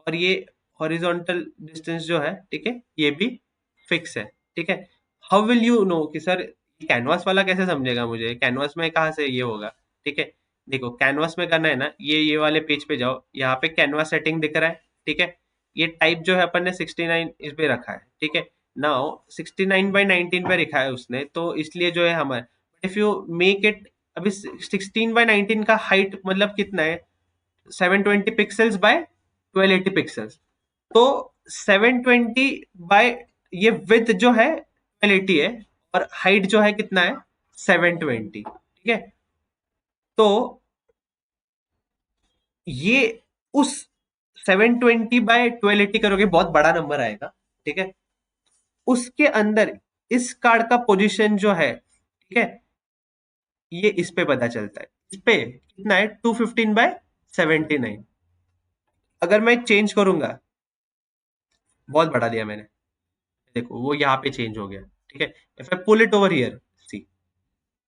और ये हॉरिजॉन्टल डिस्टेंस जो है, ठीक है, ये भी फिक्स है. ठीक है. हाउ विल यू नो कि सर कैनवास वाला कैसे समझेगा, मुझे कैनवास में कहाँ से ये होगा? ठीक है. देखो, कैनवास में करना है ना, ये वाले पेज पे जाओ, यहाँ पे कैनवास सेटिंग दिख रहा है. ठीक है. ये टाइप जो है अपन ने 69 इस पे रखा है. ठीक है. नाउ 69/19 पे लिखा है उसने, तो इसलिए जो है हमारे, इफ यू मेक इट, अभी 16/19 का हाइट मतलब कितना है, 720 पिक्सल्स बाय 1280 पिक्सल्स। तो 720 बाय, ये विथ जो है 1280 है, और हाइट जो है कितना है 720, ठीक है। तो ये उस 720 बाय 1280 करोगे, बहुत बड़ा नंबर आएगा, ठीक है। उसके अंदर इस कार्ड का पोजीशन जो है, ठीक है, ये इस पे पता चलता है। इस पे कितना है, 215/79। अगर मैं चेंज करूंगा, बहुत बढ़ा दिया मैंने, देखो वो यहाँ पे चेंज हो गया, ठीक है। If I pull it over here, see,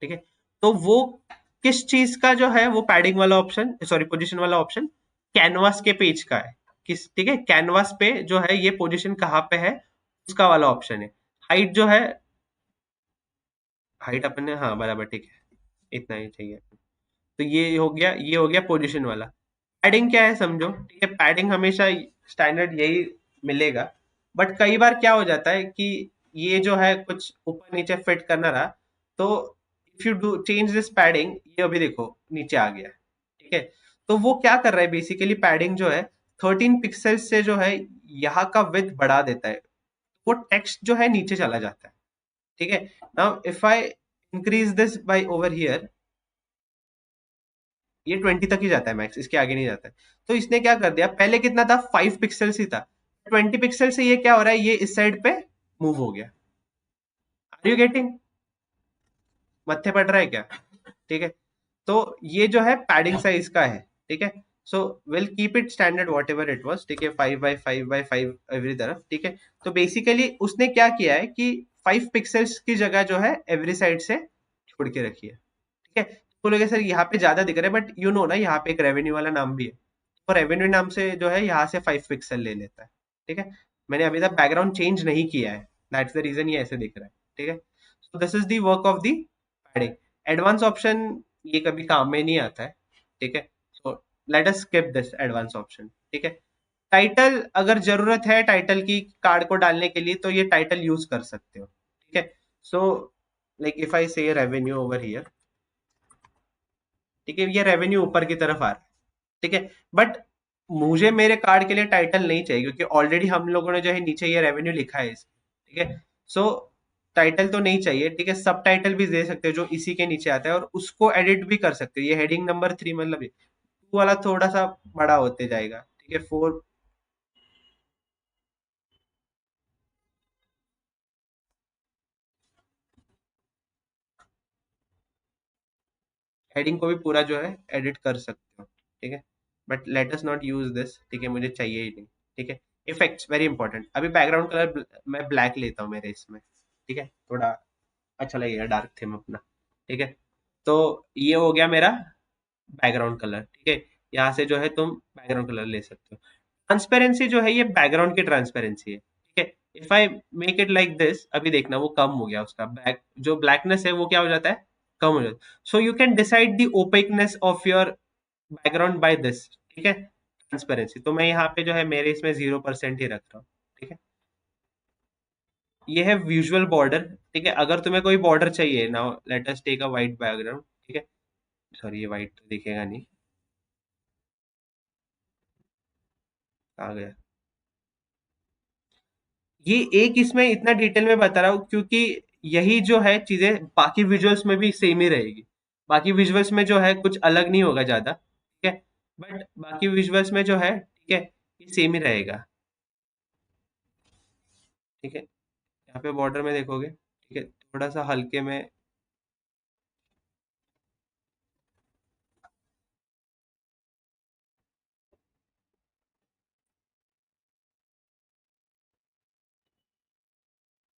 ठीक है। तो वो किस चीज का जो है, वो पैडिंग वाला ऑप्शन, सॉरी पोजीशन वाला ऑप्शन कैनवास के पेज का है, किस, ठीक है, कैनवास पे जो है ये पोजीशन कहाँ पे है, उसका वाला ऑप्शन है। हाइट जो है, हाइट अपन ने, हाँ बराबर, ठीक है, इतना ही चाहिए। तो ये हो गया, ये हो गया पोजीशन वाला। पैडिंग क्या है समझो, ठीक है, पैडिंग हमेशा स्टैंडर्ड यही मिलेगा, बट कई बार क्या हो जाता है कि ये जो है कुछ ऊपर नीचे फिट करना रहा, तो if you do change this padding, ये अभी देखो नीचे आ गया, ठीक है। तो वो क्या कर रहा है बेसिकली, पैडिंग जो है 13 पिक्सल से जो है यहाँ का विड्थ बढ़ा देता है, वो टेक्स्ट जो है नीचे चला जाता है, ठीक है। Now if I increase this by over here, ये 20 तक ही जाता है मैक्स, इसके आगे नहीं जाता है। तो इसने क्या कर दिया, पहले कितना था, 5 पिक्सल ही था, 20 पिक्सल से ये क्या हो रहा है, ये इस साइड पे मूव हो गया। आर यू गेटिंग, मत्थे पड़ रहा है क्या, ठीक है। तो ये जो है पैडिंग साइज का है, ठीक है। So will keep it standard what ever it was, ठीक है, 5x5x5 एवरी तरफ, ठीक है। तो बेसिकली उसने क्या किया है कि 5 पिक्सल्स की जगह जो है एवरी साइड से छोड़ के रखी है, ठीक है। तो बोलोगे सर यहाँ पे ज्यादा दिख रहा है, बट यू नो ना यहाँ पे एक रेवेन्यू वाला नाम भी है, तो रेवेन्यू नाम से जो है यहाँ से 5 पिक्सल ले लेता है, ठीक है। मैंने अभी तक बैकग्राउंड चेंज नहीं किया है, दैट्स द रीजन ये ऐसे दिख रहा है, ठीक है। So this is the work of the padding. Advance option ये कभी काम में नहीं आता है, ठीक है। So let us skip this advance option, ठीक है। टाइटल अगर जरूरत है टाइटल की कार्ड को डालने के लिए, तो ये टाइटल यूज कर सकते हो, ठीक है। सो लाइक इफ आई से रेवेन्यू ओवर हियर, ठीक है, ये रेवेन्यू ऊपर की तरफ आ रहा है, ठीक है। बट मुझे मेरे कार्ड के लिए टाइटल नहीं चाहिए, क्योंकि ऑलरेडी हम लोगों ने जो है नीचे ये रेवेन्यू लिखा है ठीक है। सो टाइटल तो नहीं चाहिए, ठीक है। सब टाइटल भी दे सकते हो जो इसी के नीचे आता है, और उसको एडिट भी कर सकते हो। ये हेडिंग नंबर 3 मतलब टू वाला थोड़ा सा बड़ा होते जाएगा, ठीक है। 4, हेडिंग को भी पूरा जो है एडिट कर सकते हो, ठीक है। But let us not use this, ठीक है, मुझे चाहिए ही नहीं, ठीक है। Effects very important. अभी बैकग्राउंड कलर मैं ब्लैक लेता हूँ मेरे इसमें, ठीक है, थोड़ा अच्छा लगेगा डार्क थीम अपना, ठीक है। तो ये हो गया मेरा बैकग्राउंड कलर, ठीक है। यहाँ से जो है तुम बैकग्राउंड कलर ले सकते हो। ट्रांसपेरेंसी जो है ये बैकग्राउंड की ट्रांसपेरेंसी है, ठीक है। If I make it like this, अभी देखना वो कम हो गया, उसका बैक जो ब्लैकनेस है वो क्या हो जाता है, कम हो जाता है। So you can decide the opaqueness of your background by this, ठीक है, ट्रांसपेरेंसी। तो मैं यहाँ पे जो है मेरे इसमें 0% ही रख रहा हूँ, ठीक है। ये है विजुअल बॉर्डर, ठीक है। अगर तुम्हें कोई बॉर्डर चाहिए, now let us take a white background, ठीक है। सॉरी ये वाइट तो दिखेगा नहीं, आ गया। ये एक इसमें इतना डिटेल में बता रहा हूँ क्योंकि यही जो है चीजें बाकी विजुअल्स में भी सेम ही रहेगी। बाकी विजुअल्स में जो है कुछ अलग नहीं होगा ज्यादा, ठीक है। बट बाकी विजुअल्स में जो है, ठीक है, ये सेम ही रहेगा, ठीक है। यहाँ पे बॉर्डर में देखोगे, ठीक है, थोड़ा सा हल्के में,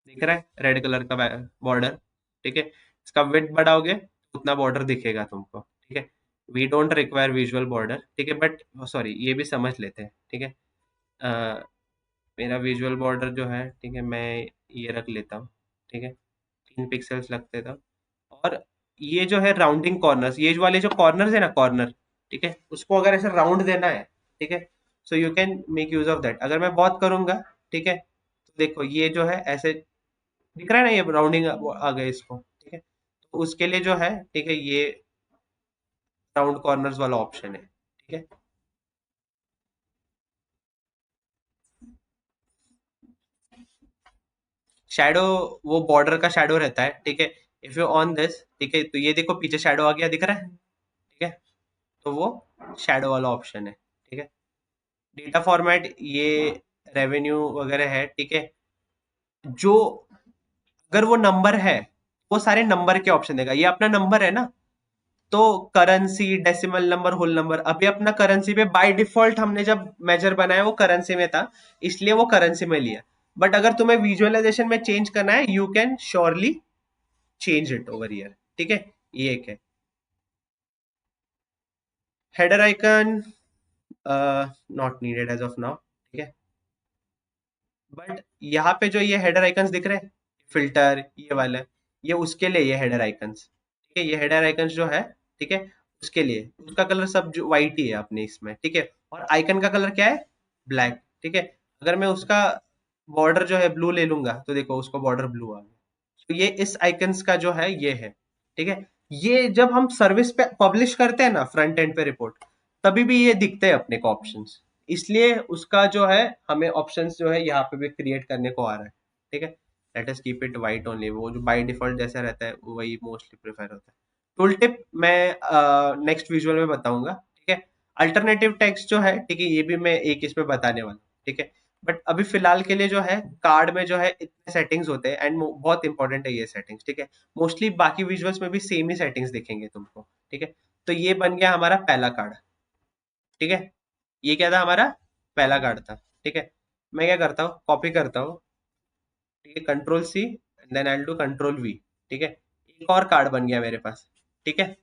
दिख रहा है रेड कलर का बॉर्डर, ठीक है। इसका विड्थ बढ़ाओगे उतना बॉर्डर दिखेगा तुमको, ठीक है। We don't require visual border, ठीक है, बट सॉरी ये भी समझ लेते हैं, ठीक है। अ, मेरा विजुअल बॉर्डर जो है, ठीक है, मैं ये रख लेता हूँ, ठीक है, 3 पिक्सल्स लगते था। और ये जो है राउंडिंग कॉर्नर्स, ये जो वाले जो कॉर्नर्स है ना, कॉर्नर, ठीक है, उसको अगर ऐसे राउंड देना है, ठीक है, so you can make use of that. अगर मैं बहुत करूंगा, ठीक है, तो देखो ये जो है ऐसे दिख रहा है ना, ये राउंडिंग आ गए इसको, ठीक है। तो उसके लिए जो है, ठीक है, ये राउंड कॉर्नर्स वाला ऑप्शन है, ठीक है। शैडो, वो बॉर्डर का शैडो रहता है, ठीक है। इफ यू ऑन दिस, ठीक है, तो ये देखो पीछे शैडो आ गया, दिख रहा है, ठीक है। तो वो शैडो वाला ऑप्शन है, ठीक है। डेटा फॉर्मेट ये रेवेन्यू वगैरह है, ठीक है। जो अगर वो नंबर है, वो सारे नंबर के ऑप्शन देगा। ये अपना नंबर है ना, तो currency, decimal number, whole number, अभी अपना करेंसी पे बाय डिफॉल्ट हमने जब मेजर बनाया वो करेंसी में था, इसलिए वो करेंसी में लिया। बट अगर तुम्हें विजुअलाइजेशन में चेंज करना है, you can surely change it over here, ठीक है। ये एक है। Header icon not needed as of now, ठीक है। बट यहाँ पे जो ये हेडर आइकन्स दिख रहे हैं, फिल्टर ये वाला, ये उसके लिए ये हेडर आइकन्स, ठीक है। ये हेडर आइकन्स जो है, ठीक है, उसके लिए उसका कलर सब जो वाइट ही है अपने इसमें, ठीक है। और आइकन का कलर क्या है? ब्लैक, ठीक है। अगर मैं उसका बॉर्डर जो है ब्लू ले लूंगा, तो देखो उसको बॉर्डर ब्लू आ गया। तो ये इस आइकन्स का जो है ये है, ठीक है। ये जब हम सर्विस पे पब्लिश करते हैं ना, फ्रंट एंड पे रिपोर्ट, तभी भी ये दिखते हैं अपने को ऑप्शंस। इसलिए उसका जो है हमें ऑप्शंस जो है यहाँ पे भी क्रिएट करने को आ रहा है, ठीक है। Let us keep it white only, वो जो बाय डिफॉल्ट जैसा रहता है वही मोस्टली प्रेफर होता है। टूल टिप मैं नेक्स्ट विजुअल में बताऊंगा, ठीक है। अल्टरनेटिव टेक्स्ट जो है, ठीक है, ये भी मैं एक इसमें बताने वाला हूँ, ठीक है। बट अभी फिलहाल के लिए जो है कार्ड में जो है इतने सेटिंग्स होते हैं, एंड बहुत इंपॉर्टेंट है ये सेटिंग्स, ठीक है। मोस्टली बाकी विजुअल्स में भी सेम ही सेटिंग्स दिखेंगे तुमको, ठीक है। तो ये बन गया हमारा पहला कार्ड, ठीक है। ये क्या था? हमारा पहला कार्ड था, ठीक है। मैं क्या करता हूँ, कॉपी करता हूँ, ठीक है, control C, then I do control V, ठीक है। एक और कार्ड बन गया मेरे पास, ठीक है।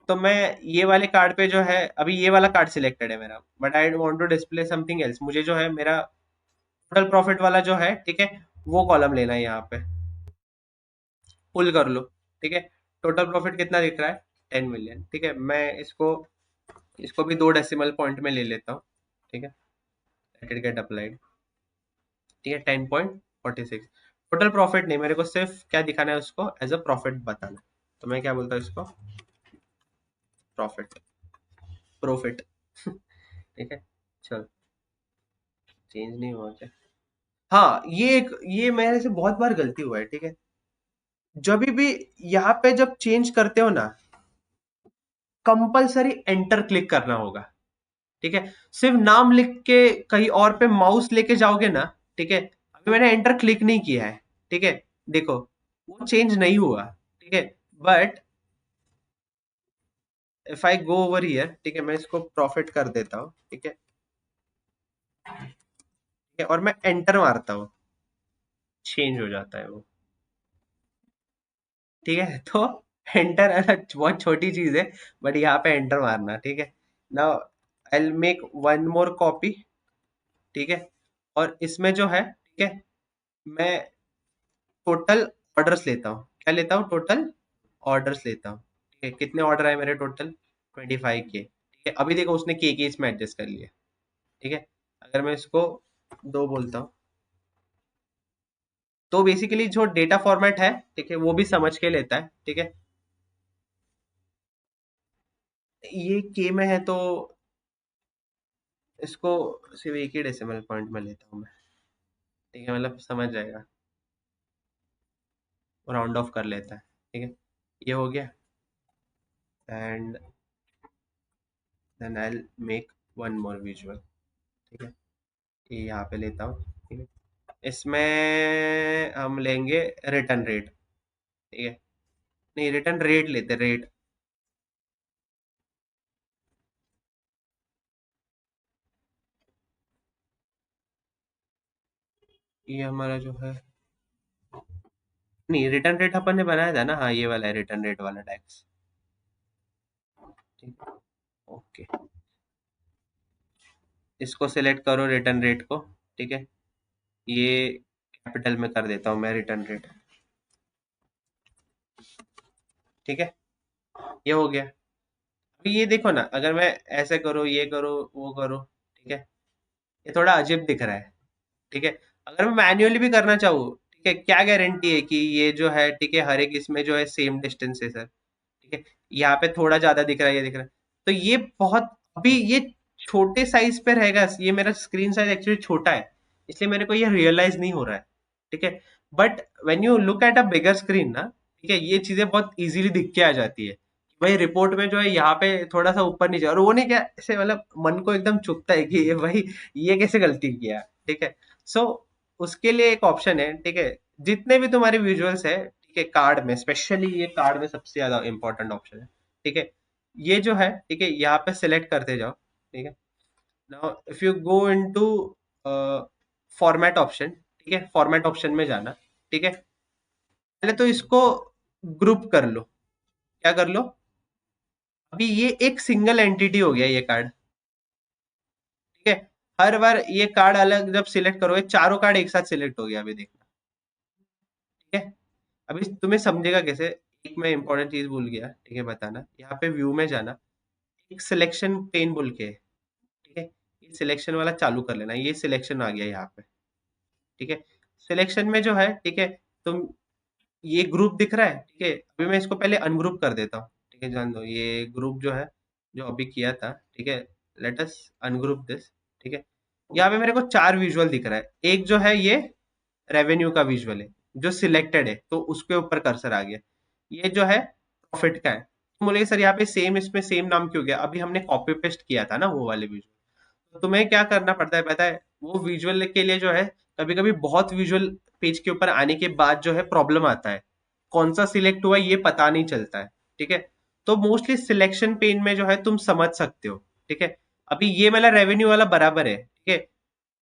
तो मैं ये वाले कार्ड पे जो है, अभी ये वाला कार्ड सिलेक्टेड है मेरा, but I want to display something else. मुझे जो है मेरा टोटल प्रॉफिट वाला जो है, ठीक है, वो कॉलम लेना है यहाँ पे। पुल कर लो, ठीक है। टोटल प्रॉफिट कितना दिख रहा है? 10 मिलियन, ठीक है। मैं इसको इसको भी 2 डेसिमल पॉइंट में ले लेता हूँ, ठीक है। लेट इट गेट अप्लाइड, ठीक है। 10.46 टोटल प्रॉफिट नहीं, मेरे को सिर्फ क्या दिखाना है, उसको एज अ प्रॉफिट बताना है। तो मैं क्या बोलता हूँ इसको? प्रॉफिट, प्रॉफिट ठीक है। चल, चेंज नहीं हुआ क्या? हाँ, ये मेरे से बहुत बार गलती हुआ है, ठीक है। जब भी यहाँ पे जब चेंज करते हो ना, कंपलसरी एंटर क्लिक करना होगा, ठीक है। सिर्फ नाम लिख के कहीं और पे माउस लेके जाओगे ना, ठीक है। अभी मैंने एंटर क्लिक नहीं किया है, ठीक है। देखो वो चेंज नहीं हुआ, ठीक है। But if I go over here, ठीक है, मैं इसको प्रॉफिट कर देता हूँ, ठीक है, ठीक है, और मैं एंटर मारता हूँ, चेंज हो जाता है वो, ठीक है। तो एंटर बहुत छोटी चीज है, बट यहाँ पे एंटर मारना, ठीक है। Now I make one more copy, ठीक है। और इसमें जो है, ठीक है, मैं टोटल ऑर्डर्स लेता हूँ। क्या लेता हूँ? टोटल ऑर्डर्स लेता हूँ, ठीक है। कितने ऑर्डर आए मेरे? टोटल 25 के, ठीक है। अभी देखो उसने के इसमें एडजस्ट कर लिया, ठीक है। अगर मैं इसको 2 बोलता हूँ, तो बेसिकली जो डेटा फॉर्मेट है, ठीक है, वो भी समझ के लेता है, ठीक है। ये के में है, तो इसको सिर्फ एक ही डेसिमल पॉइंट में लेता हूँ मैं, ठीक है, मतलब समझ जाएगा, राउंड ऑफ कर लेता है, ठीक है। ये हो गया, and then I make one more visual, ठीक है। ये यहाँ पे लेता हूँ, ठीक है। इसमें हम लेंगे रिटर्न रेट, ठीक है। नहीं, रिटर्न रेट लेते, रेट। ये हमारा जो है, नहीं, रिटर्न रेट अपन ने बनाया था ना, हाँ ये वाला है रिटर्न रेट वाला टैक्स, ठीक है। ओके, इसको सिलेक्ट करो रिटर्न रेट को, ठीक है। ये कैपिटल में कर देता हूँ मैं, रिटर्न रेट, ठीक है। ये हो गया। अभी ये देखो ना, अगर मैं ऐसे करूँ, ये करूँ, वो करूँ, ठीक है, ये थोड़ा अजीब दिख रहा है, ठीक है। अगर मैं मैन्युअली भी करना चाहूँ, ठीक है, क्या गारंटी है कि ये जो है, ठीक है, हर एक इसमें जो है सेम डिस्टेंस है सर, ठीक है, यहाँ पे थोड़ा ज्यादा दिख रहा है, ये दिख रहा है, तो ये बहुत, अभी ये छोटे साइज पे रहेगा, ये मेरा स्क्रीन साइज एक्चुअली छोटा है, इसलिए मेरे को ये रियलाइज नहीं हो रहा है, ठीक है, but when you look at a bigger screen ना, ठीक है, ये चीजें बहुत इजीली दिख के आ जाती है। भाई रिपोर्ट में जो है यहाँ पे थोड़ा सा ऊपर नीचे, और वो नहीं क्या ऐसे, मतलब मन को एकदम चुभता है कि ये भाई ये कैसे गलती किया, ठीक है। सो उसके लिए एक ऑप्शन है, ठीक है, जितने भी तुम्हारे विजुअल्स है, ठीक है, कार्ड में स्पेशली, ये कार्ड में सबसे ज्यादा इंपॉर्टेंट ऑप्शन है, ठीक है, ये जो है, ठीक है, यहाँ पे सिलेक्ट करते जाओ, ठीक है। Now if you go into format option, ठीक है, फॉर्मेट ऑप्शन में जाना, ठीक है, पहले तो इसको ग्रुप कर लो, क्या कर लो, अभी ये एक सिंगल एंटिटी हो गया ये कार्ड, ठीक है, हर बार ये कार्ड अलग जब सिलेक्ट करोगे, चारों कार्ड एक साथ सिलेक्ट हो गया, अभी देखना, ठीक है। अभी तुम्हें समझेगा कैसे, एक मैं इंपॉर्टेंट चीज भूल गया, ठीक है, बताना, यहाँ पे व्यू में जाना, एक सिलेक्शन पेन बोल के है, ठीक है, ये सिलेक्शन वाला चालू कर लेना, ये सिलेक्शन आ गया यहाँ पे, ठीक है, सिलेक्शन में जो है, ठीक है, तुम, ये ग्रुप दिख रहा है, ठीक है, अभी मैं इसको पहले अनग्रुप कर देता हूँ, ठीक है, जान दो ये ग्रुप जो है, जो अभी किया था, ठीक है, लेट अस अनग्रुप दिस, ठीक है, यहाँ पे मेरे को चार विजुअल दिख रहा है, एक जो है ये रेवेन्यू का विजुअल है, जो सिलेक्टेड है, तो उसके ऊपर कर्सर आ गया, ये जो है प्रॉफिट का है, तो बोले सर यहाँ पे सेम, इसमें सेम नाम क्यों गया, अभी हमने कॉपी पेस्ट किया था ना वो वाले विजुअल, तो तुम्हें क्या करना पड़ता है पता है, वो विजुअल के लिए जो है, कभी कभी बहुत विजुअल पेज के ऊपर आने के बाद जो है प्रॉब्लम आता है, कौन सा सिलेक्ट हुआ ये पता नहीं चलता है, ठीक है, तो मोस्टली सिलेक्शन पेन में जो है तुम समझ सकते हो, ठीक है, अभी ये वाला रेवेन्यू वाला बराबर है, ठीक है,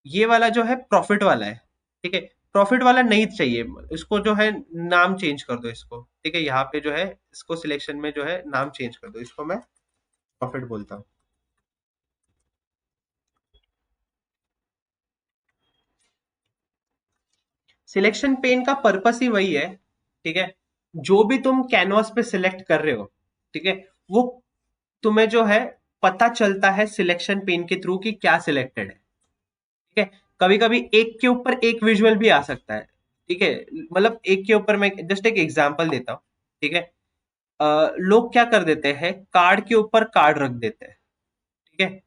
ये वाला जो है प्रॉफिट वाला है, ठीक है, प्रॉफिट वाला नहीं चाहिए, इसको जो है नाम चेंज कर दो इसको, ठीक है, यहाँ पे जो है इसको सिलेक्शन में जो है नाम चेंज कर दो, इसको मैं प्रॉफिट बोलता हूँ। सिलेक्शन पेन का पर्पस ही वही है, ठीक है, जो भी तुम कैनवास पे सिलेक्ट कर रहे हो, ठीक है, वो तुम्हें जो है पता चलता है सिलेक्शन पेन के थ्रू कि क्या सिलेक्टेड है, ठीक है, कभी कभी एक के ऊपर एक विजुअल भी आ सकता है, ठीक है, मतलब एक के ऊपर मैं जस्ट एक एग्जांपल देता हूँ, ठीक है, लोग क्या कर देते हैं, कार्ड के ऊपर कार्ड रख देते हैं, ठीक है,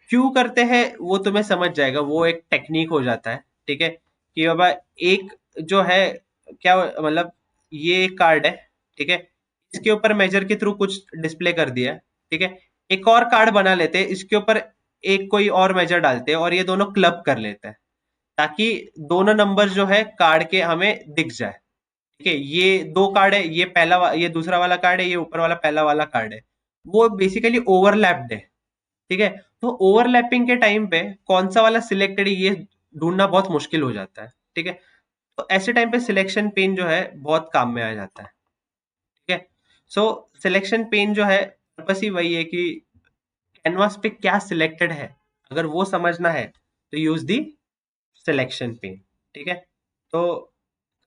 क्यों करते हैं वो तुम्हें समझ जाएगा, वो एक टेक्निक हो जाता है, ठीक है, कि बाबा एक जो है, क्या मतलब, ये एक कार्ड है, ठीक है, इसके ऊपर मेजर के थ्रू कुछ डिस्प्ले कर दिया है, ठीक है, एक और कार्ड बना लेते हैं, इसके ऊपर एक कोई और मेजर डालते हैं और ये दोनों क्लब कर लेते हैं, ताकि दोनों नंबर जो है कार्ड के हमें दिख जाए, ठीक है, ये दो कार्ड है, ये ये दूसरा वाला कार्ड है, ये ऊपर वाला पहला वाला कार्ड है, वो बेसिकली ओवरलैप्ड है, ठीक है, तो ओवरलैपिंग के टाइम पे कौन सा वाला सिलेक्टेड है ये ढूंढना बहुत मुश्किल हो जाता है, ठीक है, तो ऐसे टाइम पे सिलेक्शन पेन जो है बहुत काम में आ जाता है, ठीक है, सो सिलेक्शन पेन जो है बस ही वही है कि कैनवास पे क्या सिलेक्टेड है, अगर वो समझना है तो यूज दी सिलेक्शन पेन, ठीक है, तो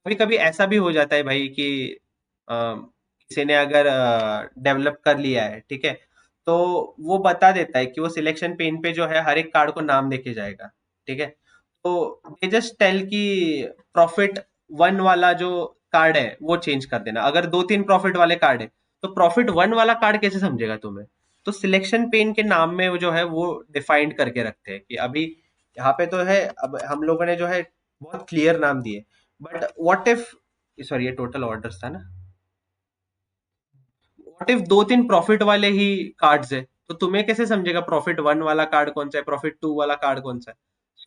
कभी कभी ऐसा भी हो जाता है भाई कि किसी ने अगर डेवलप कर लिया है, ठीक है, तो वो बता देता है कि वो सिलेक्शन पेन पे जो है हर एक कार्ड को नाम देके जाएगा, ठीक है, तो दे जस्ट टेल कि प्रॉफिट वन वाला जो कार्ड है वो चेंज कर देना, अगर दो तीन प्रॉफिट वाले कार्ड है, तो प्रॉफिट वन वाला कार्ड कैसे समझेगा तुम्हें, तो सिलेक्शन पेन के नाम में वो जो है वो डिफाइंड करके रखते हैं कि अभी यहाँ पे तो है, अब हम लोगों ने जो है बहुत क्लियर नाम दिए, बट व्हाट इफ, सॉरी ये टोटल ऑर्डर्स था ना, व्हाट इफ दो तीन प्रॉफिट वाले ही कार्ड्स है, तो तुम्हें कैसे समझेगा प्रॉफिट वन वाला कार्ड कौन सा है, प्रॉफिट टू वाला कार्ड कौन सा है,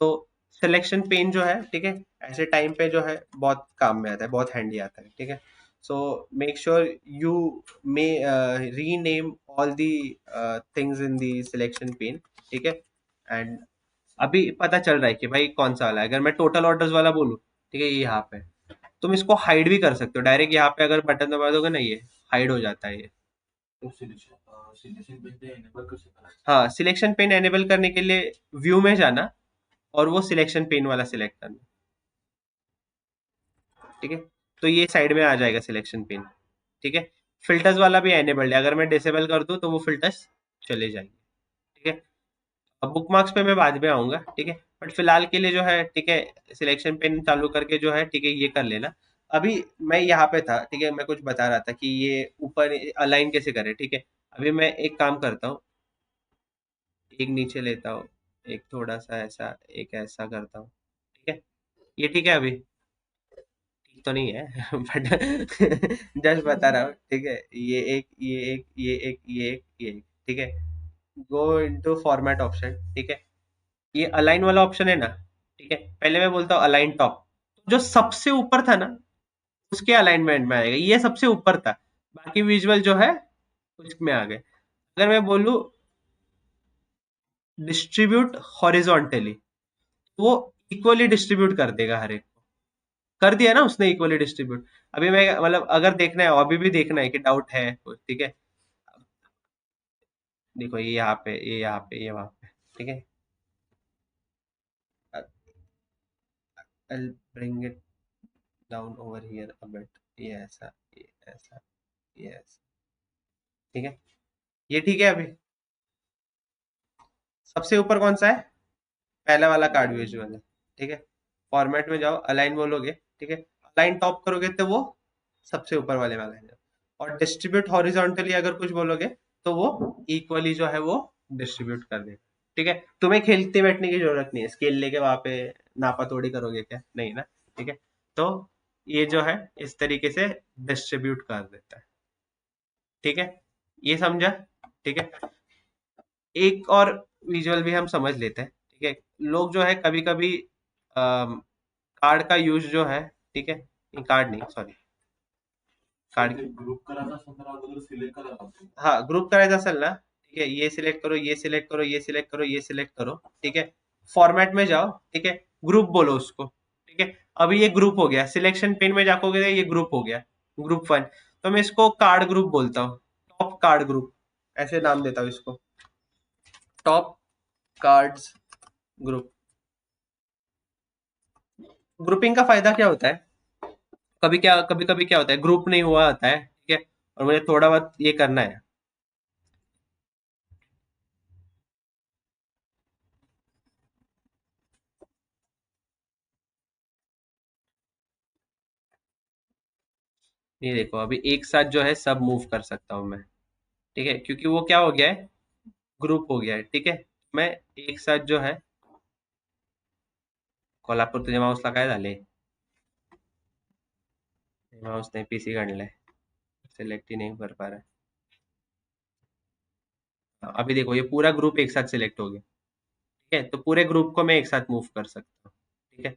तो सिलेक्शन पेन जो है, ठीक है, ऐसे टाइम पे जो है बहुत काम में आता है, बहुत हैंडी आता है, ठीक है, so make sure you may rename all the things in the selection pen, ठीक है, एंड अभी पता चल रहा है कि भाई कौन सा वाला है, अगर मैं टोटल ऑर्डर्स वाला बोलूँ, ठीक है, ये यहाँ पे तुम इसको हाइड भी कर सकते हो, डायरेक्ट यहाँ पे अगर बटन दबा दोगे ना, ये हाइड हो जाता है ये, हाँ, सिलेक्शन पेन एनेबल करने के लिए व्यू में जाना और वो सिलेक्शन पेन वाला सिलेक्ट करना, ठीक है, तो ये साइड में आ जाएगा सिलेक्शन पेन, ठीक है, फिल्टर्स वाला भी एनेबल्ड है, अगर मैं डिसेबल कर दूं तो वो फिल्टर्स चले जाएंगे, ठीक है, अब बुक मार्क्स पे मैं बाद में आऊंगा, ठीक है, बट फिलहाल के लिए जो है, ठीक है, सिलेक्शन पेन चालू करके जो है, ठीक है, ये कर लेना। अभी मैं यहाँ पे था, ठीक है, मैं कुछ बता रहा था कि ये ऊपर अलाइन कैसे करें, ठीक है। अभी मैं एक काम करता हूँ, एक नीचे लेता हूँ, एक थोड़ा सा ऐसा, एक ऐसा करता हूँ, ठीक है। ये ठीक है अभी? ठीक तो नहीं है बट जस्ट बता रहा हूँ, ठीक है। ये एक, ये एक, ये एक, ये एक, ये एक, ठीक है। गो इनटू फॉर्मेट ऑप्शन, ठीक है। ये अलाइन वाला ऑप्शन है ना, ठीक है, पहले मैं बोलता हूँ अलाइन टॉप। जो सबसे ऊपर था ना, उसके अलाइनमेंट में आएगा, ये सबसे ऊपर था, बाकी विजुअल जो है उसमें आ गए। अगर मैं बोलूँ डिस्ट्रीब्यूट हॉरिजॉन्टली, वो इक्वली डिस्ट्रीब्यूट कर देगा हर एक। कर दिया ना उसने इक्वली डिस्ट्रीब्यूट। अभी मैं मतलब अगर देखना है, अभी भी देखना है कि डाउट है कुछ, ठीक है। देखो ये यहाँ पे, ये यहाँ पे, ये वहां पे, ठीक है। I'll bring it down over here a bit। ये ऐसा, ये ऐसा, ये ऐसा, ठीक है। ये ठीक है अभी? सबसे ऊपर कौन सा है? पहला वाला कार्ड विजुअल है, ठीक है। फॉर्मेट में जाओ, अलाइन बोलोगे, ठीक है। अलाइन टॉप करोगे तो वो सबसे ऊपर वाले वाला है। और डिस्ट्रीब्यूट हॉरिजॉन्टली अगर कुछ बोलोगे तो वो इक्वली जो है वो डिस्ट्रीब्यूट कर देगा, ठीक है। तुम्हें खेलते बैठने की जरूरत नहीं है, स्केल लेके वहां पे नापा तोड़ी करोगे क्या? नहीं ना, ठीक है। तो ये जो है इस तरीके से डिस्ट्रीब्यूट कर देता है, ठीक है। ये समझा? ठीक है। एक और विजुअल भी हम समझ लेते हैं, ठीक है। लोग जो है कभी कभी कार्ड का यूज जो है, ठीक है, कार्ड नहीं, सॉरी, कार्ड, ग्रुप करायचा असेल तर अगोदर सिलेक्ट करायला लागतो। हाँ, ग्रुप करायचा असेल ना, ठीक है, ये सिलेक्ट करो, ये सिलेक्ट करो, ये सिलेक्ट करो, ये सिलेक्ट करो, ठीक है। फॉर्मेट में जाओ, ठीक है, ग्रुप बोलो उसको, ठीक है। अभी ये ग्रुप हो गया, सिलेक्शन पेन में जाकोगे तो ये ग्रुप हो गया, ग्रुप वन। तो मैं इसको कार्ड ग्रुप बोलता हूँ, टॉप कार्ड ग्रुप, ऐसे नाम देता हूँ इसको, टॉप कार्ड्स ग्रुप। ग्रुपिंग का फायदा क्या होता है? कभी कभी क्या होता है, ग्रुप नहीं हुआ आता है, ठीक है, और मुझे थोड़ा बहुत ये करना है। ये देखो अभी एक साथ जो है सब मूव कर सकता हूँ मैं, ठीक है, क्योंकि वो क्या हो गया है, ग्रुप हो गया है, ठीक है। मैं एक साथ जो है, कोल्हापूर तुझे माऊसला काय झाले? माउस ने पीसी काढलाय, सिलेक्ट ही नहीं कर पा रहा है। हाँ, अभी देखो ये पूरा ग्रुप एक साथ सिलेक्ट हो गया, ठीक है। तो पूरे ग्रुप को मैं एक साथ मूव कर सकता हूँ, ठीक है।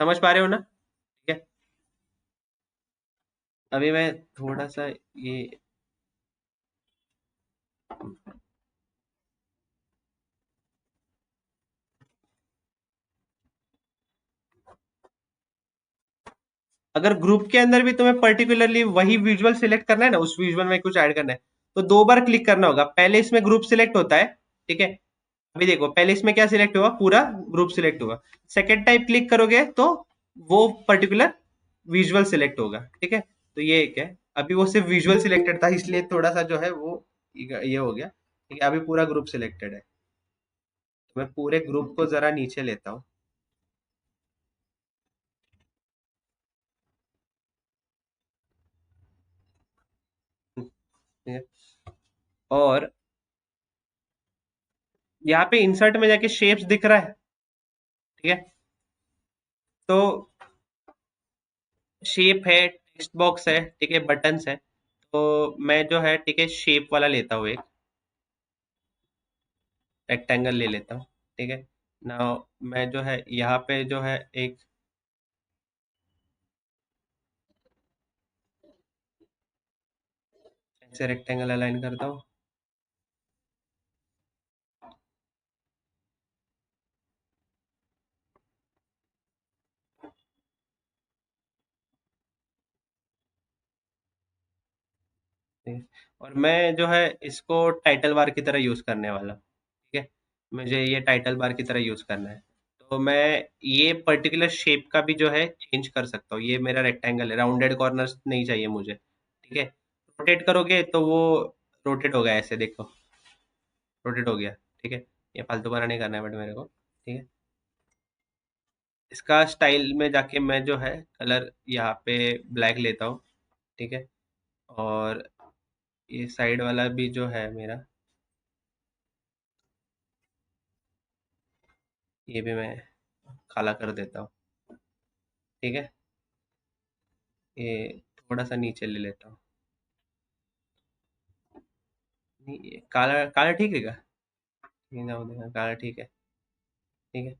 समझ पा रहे हो ना? ठीक है। अभी मैं थोड़ा सा ये, अगर ग्रुप के अंदर भी तुम्हें पर्टिकुलरली वही विजुअल सिलेक्ट करना है ना, उस विजुअल में कुछ ऐड करना है, तो दो बार क्लिक करना होगा। पहले इसमें ग्रुप सिलेक्ट होता है, ठीक है। अभी देखो पहले इसमें क्या सिलेक्ट हुआ, पूरा ग्रुप सिलेक्ट हुआ। सेकेंड टाइम क्लिक करोगे तो वो पर्टिकुलर विजुअल सिलेक्ट होगा, ठीक है। तो ये एक है, अभी वो सिर्फ विजुअल सिलेक्टेड था इसलिए थोड़ा सा जो है वो ये हो गया, ठीक है। अभी पूरा ग्रुप सिलेक्टेड है, तो मैं पूरे ग्रुप को जरा नीचे लेता हूँ, ठीक है। और यहाँ पे इंसर्ट में जाके शेप्स दिख रहा है, ठीक है। तो शेप है, टेक्स्ट बॉक्स है, ठीक है, बटन्स है। तो मैं जो है, ठीक है, शेप वाला लेता हूँ, एक रेक्टेंगल ले लेता हूँ, ठीक है। नाउ मैं जो है यहाँ पे जो है एक ऐसे रेक्टेंगल अलाइन करता हूँ। ठीक है? और मैं जो है इसको टाइटल बार की तरह यूज करने वाला हूँ, ठीक है। मुझे ये टाइटल बार की तरह यूज करना है, तो मैं ये पर्टिकुलर शेप का भी जो है चेंज कर सकता हूँ। ये मेरा रेक्टेंगल है, राउंडेड कॉर्नर्स नहीं चाहिए मुझे, ठीक है। रोटेट करोगे तो वो रोटेट होगा, ऐसे देखो, रोटेट हो गया, ठीक है। ये फालतू वाला नहीं करना है बट मेरे को, ठीक है। इसका स्टाइल में जाके मैं जो है कलर यहाँ पे ब्लैक लेता हूँ, ठीक है। और ये साइड वाला भी जो है मेरा, ये भी मैं काला कर देता हूँ, ठीक है। ये थोड़ा सा नीचे ले लेता हूँ। नहीं, ये काला काला ठीक है क्या? ये ना देगा, काला ठीक है, ठीक है।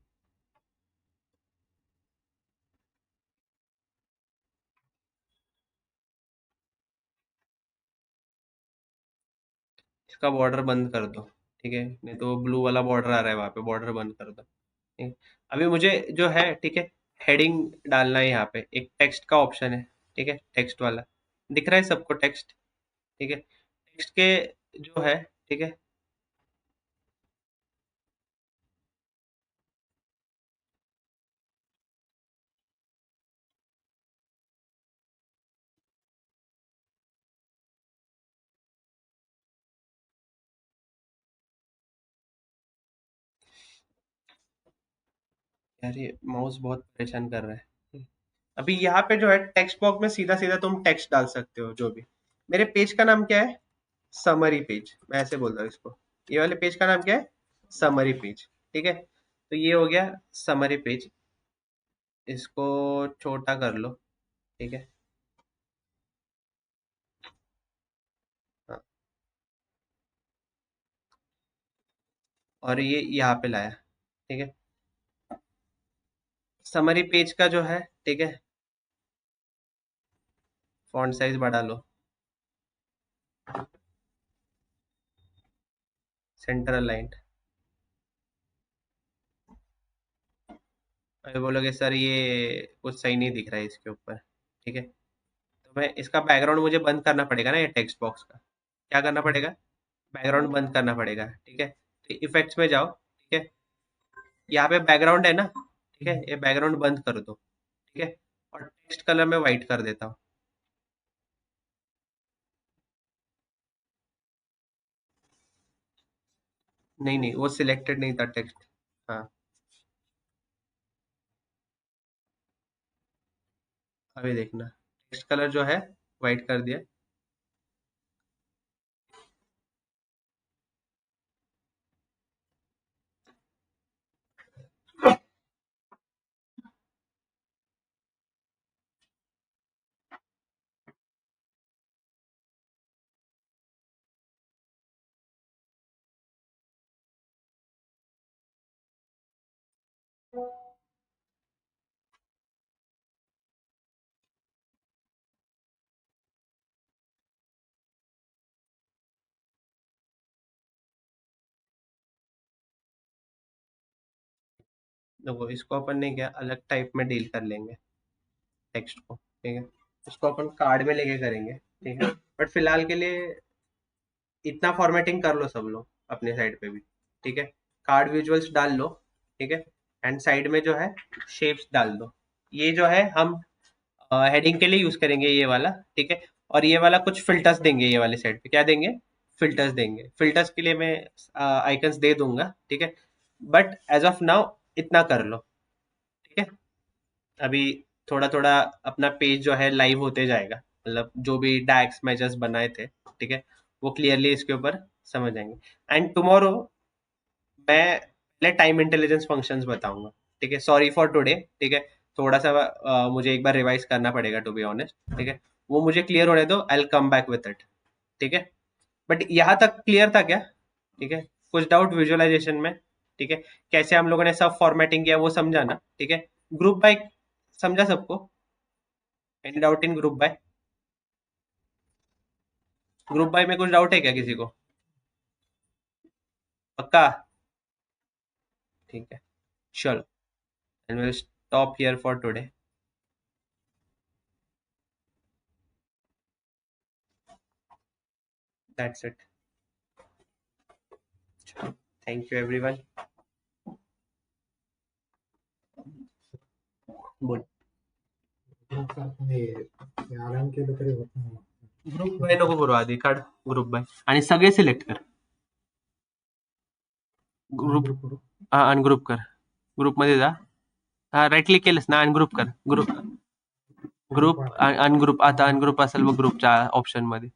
इसका बॉर्डर बंद कर दो, ठीक है। नहीं तो ब्लू वाला बॉर्डर आ रहा है वहाँ पे, बॉर्डर बंद कर दो, ठीक है। अभी मुझे जो है, ठीक है, हेडिंग डालना है। यहाँ पे एक टेक्स्ट का ऑप्शन है, ठीक है, टेक्स्ट वाला दिख रहा है सबको टेक्स्ट, ठीक है। टेक्स्ट के जो है, ठीक है। यार ये माउस बहुत परेशान कर रहा है। अभी यहाँ पे जो है टेक्स्ट बॉक्स में सीधा सीधा तुम टेक्स्ट डाल सकते हो जो भी। मेरे पेज का नाम क्या है? समरी पेज, मैं ऐसे बोल रहा हूँ इसको। ये वाले पेज का नाम क्या है? समरी पेज, ठीक है। तो ये हो गया समरी पेज। इसको छोटा कर लो, ठीक है। हाँ, और ये यहाँ पे लाया, ठीक है। समरी पेज का जो है, ठीक है, फॉन्ट साइज बढ़ा लो, सेंटर अलाइंड। अभी बोलोगे सर ये कुछ सही नहीं दिख रहा है इसके ऊपर, ठीक है। तो मैं इसका बैकग्राउंड मुझे बंद करना पड़ेगा ना, ये टेक्स्ट बॉक्स का। क्या करना पड़ेगा? बैकग्राउंड बंद करना पड़ेगा, ठीक है। तो इफेक्ट्स में जाओ, ठीक है। यहाँ पे बैकग्राउंड है ना, ठीक है, ये बैकग्राउंड बंद कर दो, ठीक है। और टेक्स्ट कलर में वाइट कर देता हूँ। नहीं नहीं, वो सिलेक्टेड नहीं था टेक्स्ट। हाँ, अभी देखना, टेक्स्ट कलर जो है वाइट कर दिया। देखो इसको अपन ने क्या अलग टाइप में डील कर लेंगे, टेक्स्ट को, ठीक है। इसको अपन कार्ड में लेके करेंगे, ठीक है। बट फिलहाल के लिए इतना फॉर्मेटिंग कर लो सब लोग अपने साइड पे भी, ठीक है। कार्ड विजुअल्स डाल लो, ठीक है। एंड साइड में जो है शेप्स डाल दो। ये जो है हम हेडिंग के लिए यूज करेंगे ये वाला, ठीक है। और ये वाला कुछ फिल्टर्स देंगे, ये वाले साइड पे क्या देंगे? फिल्टर्स देंगे। फिल्टर्स के लिए मैं आइकन्स दे दूंगा, ठीक है। बट एज ऑफ नाउ इतना कर लो, ठीक है। अभी थोड़ा थोड़ा अपना पेज जो है लाइव होते जाएगा, मतलब जो भी डैक्स मेजर्स बनाए थे, ठीक है, वो क्लियरली इसके ऊपर समझ आएंगे। एंड टुमारो मैं पहले टाइम इंटेलिजेंस फंक्शंस बताऊंगा, ठीक है। सॉरी फॉर टुडे, ठीक है। थोड़ा सा मुझे एक बार रिवाइज करना पड़ेगा टू बी ऑनेस्ट, ठीक है। वो मुझे क्लियर होने दो, आई will come back with it, ठीक है। बट यहाँ तक क्लियर था क्या? ठीक है। कुछ डाउट विजुअलाइजेशन में? ठीक है। कैसे हम लोगों ने सब फॉर्मेटिंग किया वो समझा ना, ठीक है। ग्रुप बाय समझा सबको? Any doubt in group by? Group by में कुछ डाउट है क्या किसी को? पक्का? ठीक है, चलो। And will stop here for today. That's it. Thank you everyone. बोल। हे आराम केलं तरी होत नाही. ग्रुप बाय नको करू आधी, काढ ग्रुप बाय आणि सगळे सिलेक्ट कर. ग्रुप ग्रुप करू. हा अनग्रुप कर. ग्रुप मध्ये जा. हा राईट क्लिक केलंस ना अनग्रुप कर. ग्रुप ग्रुप अनग्रुप आता अनग्रुप असेल मग ग्रुपच्या ऑप्शन मध्ये.